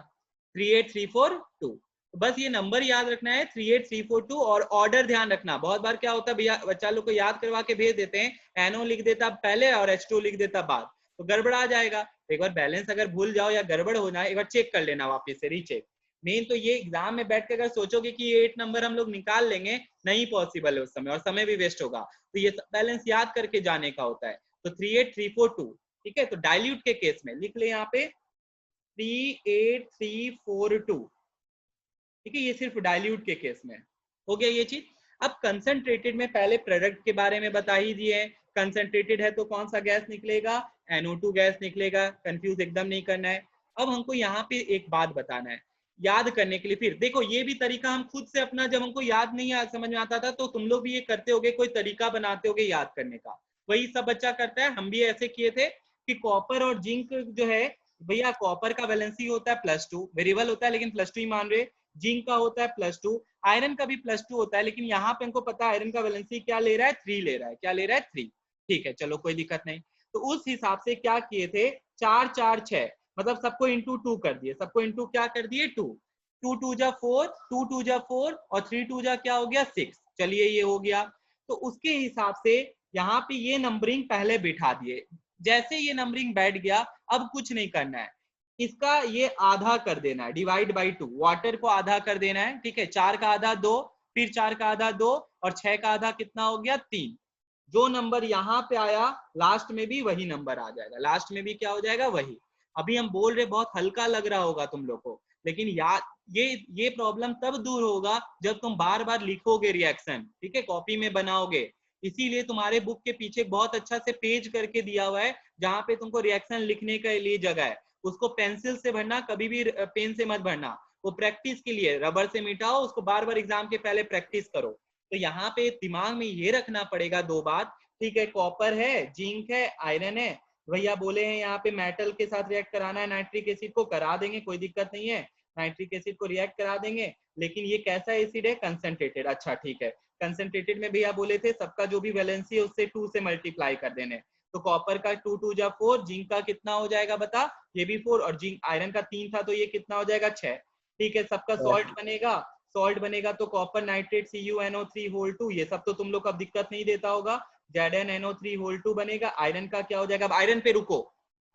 38342। तो बस ये नंबर याद रखना है 38342, और ऑर्डर ध्यान रखना। बहुत बार क्या होता है भैया, बच्चा लोग को याद करवा के भेज देते हैं, NO लिख देता पहले और H2O लिख देता बाद, तो गड़बड़ आ जाएगा। एक बार बैलेंस अगर भूल जाओ या गड़बड़ हो जाए, एक बार चेक कर लेना वापस से, रीचेक। मेन तो ये एग्जाम में बैठ के अगर सोचोगे कि ये 8 नंबर हम लोग निकाल लेंगे, नहीं पॉसिबल है उस समय, और समय भी वेस्ट होगा। तो ये बैलेंस याद करके जाने का होता है। तो 38342, ठीक है। तो डाइल्यूट के केस में लिख ले यहाँ पे 38342, ठीक है, ये सिर्फ डाइल्यूट के केस में हो गया ये चीज। अब कंसंट्रेटेड में पहले प्रोडक्ट के बारे में बता ही दिए, कंसंट्रेटेड है तो कौन सा गैस निकलेगा, NO2 गैस निकलेगा, कंफ्यूज एकदम नहीं करना है। अब हमको यहाँ पे एक बात बताना है याद करने के लिए, फिर देखो ये भी तरीका हम खुद से अपना, जब हमको याद नहीं समझ में आता था तो तुम लोग भी ये करते होगे, कोई तरीका बनाते होगे याद करने का, वही सब बच्चा करता है, हम भी ऐसे किए थे कि कॉपर और जिंक जो है भैया, कॉपर का वैलेंसी होता है +2, वेरिएबल होता है लेकिन +2 ही मान रहे, जिंक का होता है +2, आयरन का भी +2 होता है, लेकिन यहाँ पे हमको पता है आयरन का वैलेंसी क्या ले रहा है, 3 ले रहा है, क्या ले रहा है, 3, ठीक है, चलो कोई दिक्कत नहीं। तो उस हिसाब से क्या किए थे, 4 4 6, मतलब सबको इंटू 2 कर दिए, सबको इंटू क्या कर दिए, 2, 2 2 जा 4, 2 2 जा 4, और 3 2 जा क्या हो गया, 6, चलिए ये हो गया। तो उसके हिसाब से यहाँ पे ये नंबरिंग पहले बिठा दिए, जैसे ये नंबरिंग बैठ गया, अब कुछ नहीं करना है, इसका ये आधा कर देना है, डिवाइड बाई 2, वाटर को आधा कर देना है, ठीक है, 4 का आधा 2, फिर 4 का आधा 2, और 6 का आधा कितना हो गया, 3। जो नंबर यहाँ पे आया लास्ट में भी वही नंबर आ जाएगा, लास्ट में भी क्या हो जाएगा, वही। अभी हम बोल रहे बहुत हल्का लग रहा होगा तुम लोग को, लेकिन याद ये प्रॉब्लम तब दूर होगा जब तुम बार बार लिखोगे रिएक्शन, ठीक है, कॉपी में बनाओगे। इसीलिए तुम्हारे बुक के पीछे बहुत अच्छा से पेज करके दिया हुआ है, जहाँ पे तुमको रिएक्शन लिखने के लिए जगह है, उसको पेंसिल से भरना, कभी भी पेन से मत भरना, वो प्रैक्टिस के लिए रबर से मिटाओ, उसको बार बार एग्जाम के पहले प्रैक्टिस करो। तो यहाँ पे दिमाग में ये रखना पड़ेगा 2 बात, ठीक है, कॉपर है, जिंक है, आयरन है, भैया बोले हैं यहाँ पे मेटल के साथ रिएक्ट कराना है, नाइट्रिक एसिड को करा देंगे, कोई दिक्कत नहीं है, नाइट्रिक एसिड को रिएक्ट करा देंगे, लेकिन ये कैसा एसिड है, कंसंट्रेटेड, अच्छा ठीक है। कंसंट्रेटेड में भैया बोले थे सबका जो भी वैलेंसी है उससे 2 से मल्टीप्लाई कर देने, तो कॉपर का 2 2 जा 4, जिंक का कितना हो जाएगा बता, ये भी 4, और जिंक आयरन का 3 था तो ये कितना हो जाएगा 6। ठीक है, सबका सॉल्ट बनेगा, सॉल्ट बनेगा तो कॉपर नाइट्रेट CuNO3 होल 2, ये सब तो तुम लोग को अब दिक्कत नहीं देता होगा, ZnNO3 होल 2 बनेगा। आयरन का क्या हो जाएगा, अब आयरन पे रुको,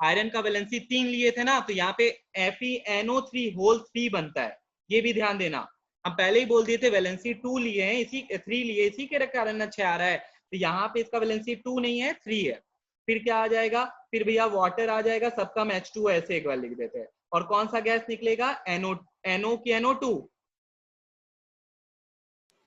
आयरन का वैलेंसी 3 लिए थे ना, तो यहाँ पे FeNO3 होल 3 बनता है, ये भी ध्यान देना। हम पहले ही बोल दिए थे वैलेंसी 2 लिए हैं, इसी 3 लिए, इसी के कारण ना 6 आ रहा है। तो यहाँ पे इसका वैलेंसी 2 नहीं है, 3 है। फिर क्या आ जाएगा, फिर भैया वाटर आ जाएगा, सबका हम H2 ऐसे एक बार लिख देते हैं। और कौन सा गैस निकलेगा, NO की NO2,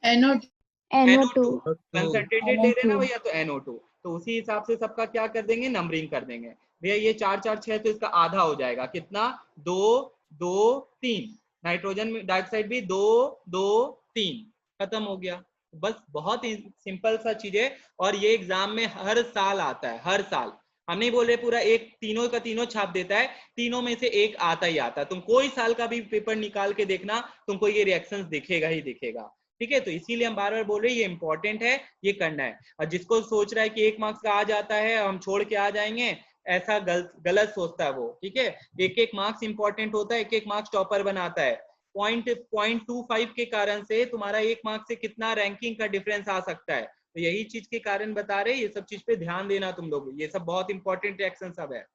NO2 कंसंट्रेटेड ले रहे ना भैया, तो NO2। तो उसी हिसाब से सबका क्या कर देंगे, नंबरिंग कर देंगे भैया। ये 4 4 6 तो इसका आधा हो जाएगा, कितना, 2 2 3। नाइट्रोजन डाइऑक्साइड भी 2 2 3, खत्म हो गया। बस बहुत ही सिंपल सा चीज है, और ये एग्जाम में हर साल आता है, हर साल। हम नहीं बोल रहे पूरा एक तीनों का तीनों छाप देता है, तीनों में से एक आता ही आता है। तुम कोई साल का भी पेपर निकाल के देखना, तुमको ये रिएक्शंस दिखेगा ही दिखेगा। ठीक है, तो इसीलिए हम बार बार बोल रहे हैं ये इंपॉर्टेंट है, ये करना है। और जिसको सोच रहा है कि 1 मार्क्स का आ जाता है हम छोड़ के आ जाएंगे, ऐसा गलत सोचता है वो। ठीक है, 1 मार्क्स इंपॉर्टेंट होता है, 1 मार्क्स टॉपर बनाता है। 0.25 के कारण से तुम्हारा 1 मार्क्स से कितना रैंकिंग का डिफरेंस आ सकता है। तो यही चीज के कारण बता रहे, ये सब चीज पे ध्यान देना तुम लोग, ये सब बहुत इंपॉर्टेंट रिएक्शन सब है।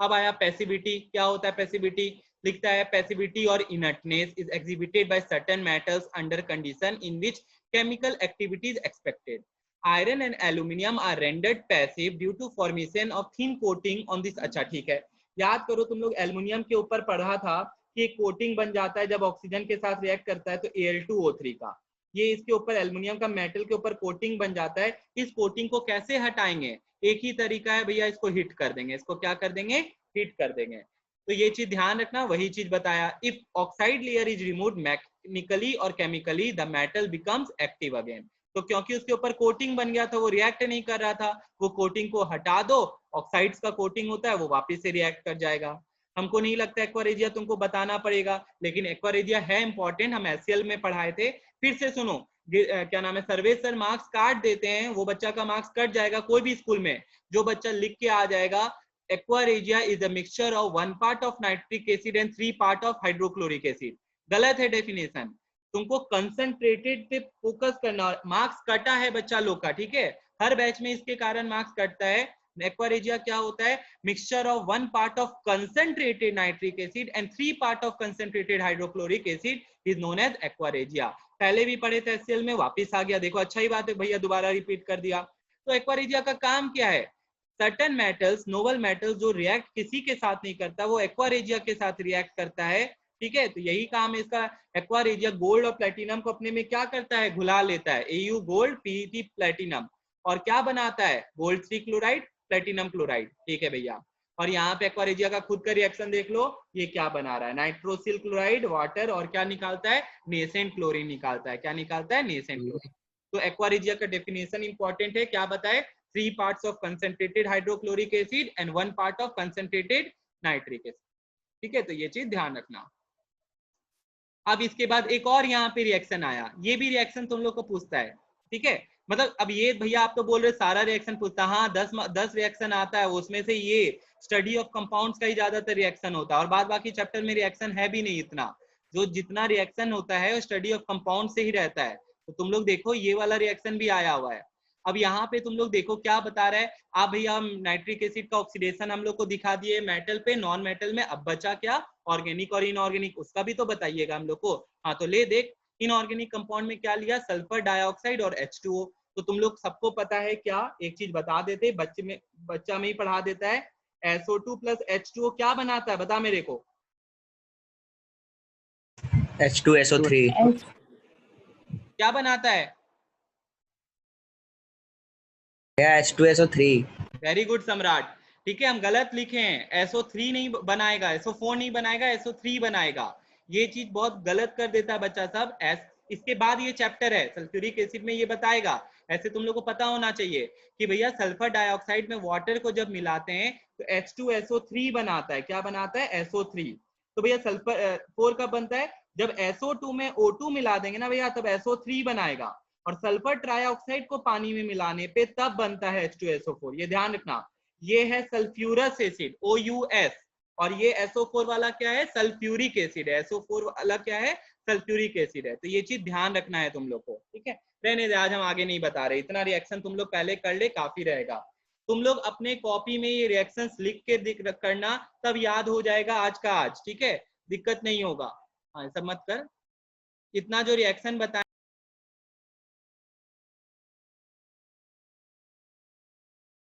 अब आया पैसिविटी, क्या होता है पैसिविटी, लिखता है पैसिविटी और inertness is exhibited by certain metals under condition in which chemical activity is expected. Iron and aluminium are rendered passive due to formation of thin coating on this. अच्छा ठीक है, याद करो तुम लोग एल्यूमिनियम के ऊपर पढ़ा था कि कोटिंग बन जाता है जब ऑक्सीजन के साथ रिएक्ट करता है, तो Al2O3 का, ये इसके ऊपर एल्यूमिनियम का मेटल के ऊपर कोटिंग बन जाता है। इस कोटिंग को कैसे हटाएंगे, एक ही तरीका है भैया, इसको हिट कर देंगे। इसको क्या कर देंगे, हिट कर देंगे। तो ये चीज ध्यान रखना, वही चीज बताया। If oxide layer is removed mechanically or chemically the metal becomes active again. तो क्योंकि उसके ऊपर कोटिंग बन गया था, वो रिएक्ट नहीं कर रहा था, वो कोटिंग को हटा दो, ऑक्साइड्स का कोटिंग होता है, वो वापस से रिएक्ट कर जाएगा। हमको नहीं लगता एक्वारेजिया तुमको बताना पड़ेगा, लेकिन एक्वारेजिया है इंपॉर्टेंट, हम एससीएल में पढ़ाए थे। फिर से सुनो, क्या नाम है, सर्वे सर मार्क्स काट देते हैं, वो बच्चा का मार्क्स कट जाएगा कोई भी स्कूल में, जो बच्चा लिख के आ जाएगा aqua regia is a mixture of 1 part of nitric acid and 3 part of hydrochloric acid. गलत है डेफिनेशन, तुमको कंसंट्रेटेड पे फोकस करना। मार्क्स कटा है बच्चा लोग का, ठीक है, हर बैच में इसके कारण मार्क्स कटता है। एक्वारेजिया क्या होता है, mixture of 1 part of concentrated nitric acid and 3 part of concentrated hydrochloric acid is known as aqua regia. पहले भी पढ़े थे एचसीएल में, वापस आ गया, देखो अच्छा ही बात है भैया, दोबारा रिपीट कर दिया। तो एक्वारेजिया का काम क्या है, सर्टेन मेटल्स, नोबल मेटल्स जो रिएक्ट किसी के साथ नहीं करता, वो एक्वारेजिया के साथ रिएक्ट करता है। ठीक है, तो यही काम है इसका। एक्वारेजिया गोल्ड और प्लेटिनम को अपने में क्या करता है, घुला लेता है, Au गोल्ड, PET प्लेटिनम, और क्या बनाता है, गोल्ड 3 क्लोराइड, प्लेटिनम क्लोराइड। ठीक है भैया, और यहाँ पे एक्वारेजिया का खुद का रिएक्शन देख लो, ये क्या बना रहा है, नाइट्रोसिल क्लोराइड, वाटर, और क्या निकालता है, नेसेंट क्लोरीन निकालता है। क्या निकालता है, नेसेंट क्लोरीन। तो एक्वारेजिया का डेफिनेशन इंपॉर्टेंट है, क्या बताए, 3 parts of concentrated hydrochloric acid and 1 part of concentrated nitric acid। ठीक है, तो ये चीज ध्यान रखना। अब इसके बाद एक और यहाँ पे रिएक्शन आया, ये भी रिएक्शन तुम लोग को पूछता है। ठीक है, मतलब अब ये भैया आप तो बोल रहे सारा रिएक्शन पूछता, हाँ 10 रिएक्शन आता है, उसमें से ये स्टडी ऑफ कंपाउंड्स का ही ज्यादातर रिएक्शन होता है, और बाद बाकी चैप्टर में रिएक्शन है भी नहीं इतना। जो जितना रिएक्शन होता है वो स्टडी ऑफ कंपाउंड से ही रहता है। तो तुम लोग देखो ये वाला रिएक्शन भी आया हुआ है। अब यहाँ पे तुम लोग देखो क्या बता रहा है, आप भैया हम नाइट्रिक एसिड का ऑक्सीडेशन हम लोग को दिखा दिए मेटल पे, नॉन मेटल में, अब बचा क्या, ऑर्गेनिक और इनऑर्गेनिक, उसका भी तो बताइएगा हम लोग को। हाँ तो ले देख, इनऑर्गेनिक कंपाउंड में क्या लिया, सल्फर डाइऑक्साइड और H2O। तो तुम लोग सबको पता है क्या, एक चीज बता देते, बच्चा में ही पढ़ा देता है, SO2 प्लस H2O क्या बनाता है, बता मेरे को। H2SO3 क्या बनाता है, H2SO3। वेरी गुड सम्राट। ठीक है, हम गलत लिखे हैं, SO3 नहीं बनाएगा, SO4 नहीं बनाएगा, SO3 बनाएगा। ये चीज बहुत गलत कर देता है बच्चा सब। इसके बाद ये चैप्टर है सल्फ्यूरिक एसिड में, ये बताएगा। ऐसे तुम लोग को पता होना चाहिए कि भैया सल्फर डाइऑक्साइड में वाटर को जब मिलाते हैं तो H2SO3 बनाता है। क्या बनाता है, SO3। तो भैया सल्फर 4 कब बनता है, जब SO2 में O2 मिला देंगे ना भैया, तब SO3 बनाएगा, और सल्फर ट्राइऑक्साइड को पानी में मिलाने पे तब बनता है H2SO4। ये ध्यान रखना, ये है सल्फ्यूरस एसिड OUS, और ये SO4 वाला क्या है, सल्फ्यूरिक एसिड है। SO4 वाला क्या है, सल्फ्यूरिक एसिड है। तो ये चीज ध्यान रखना है तुम लोग को, ठीक है। रहने दे, आज हम आगे नहीं बता रहे, इतना रिएक्शन तुम लोग पहले कर ले, काफी रहेगा। तुम लोग अपने कॉपी में ये रिएक्शंस लिख के करना, तब याद हो जाएगा आज का आज, ठीक है, दिक्कत नहीं होगा। हाँ सब मत कर, इतना जो रिएक्शन बताया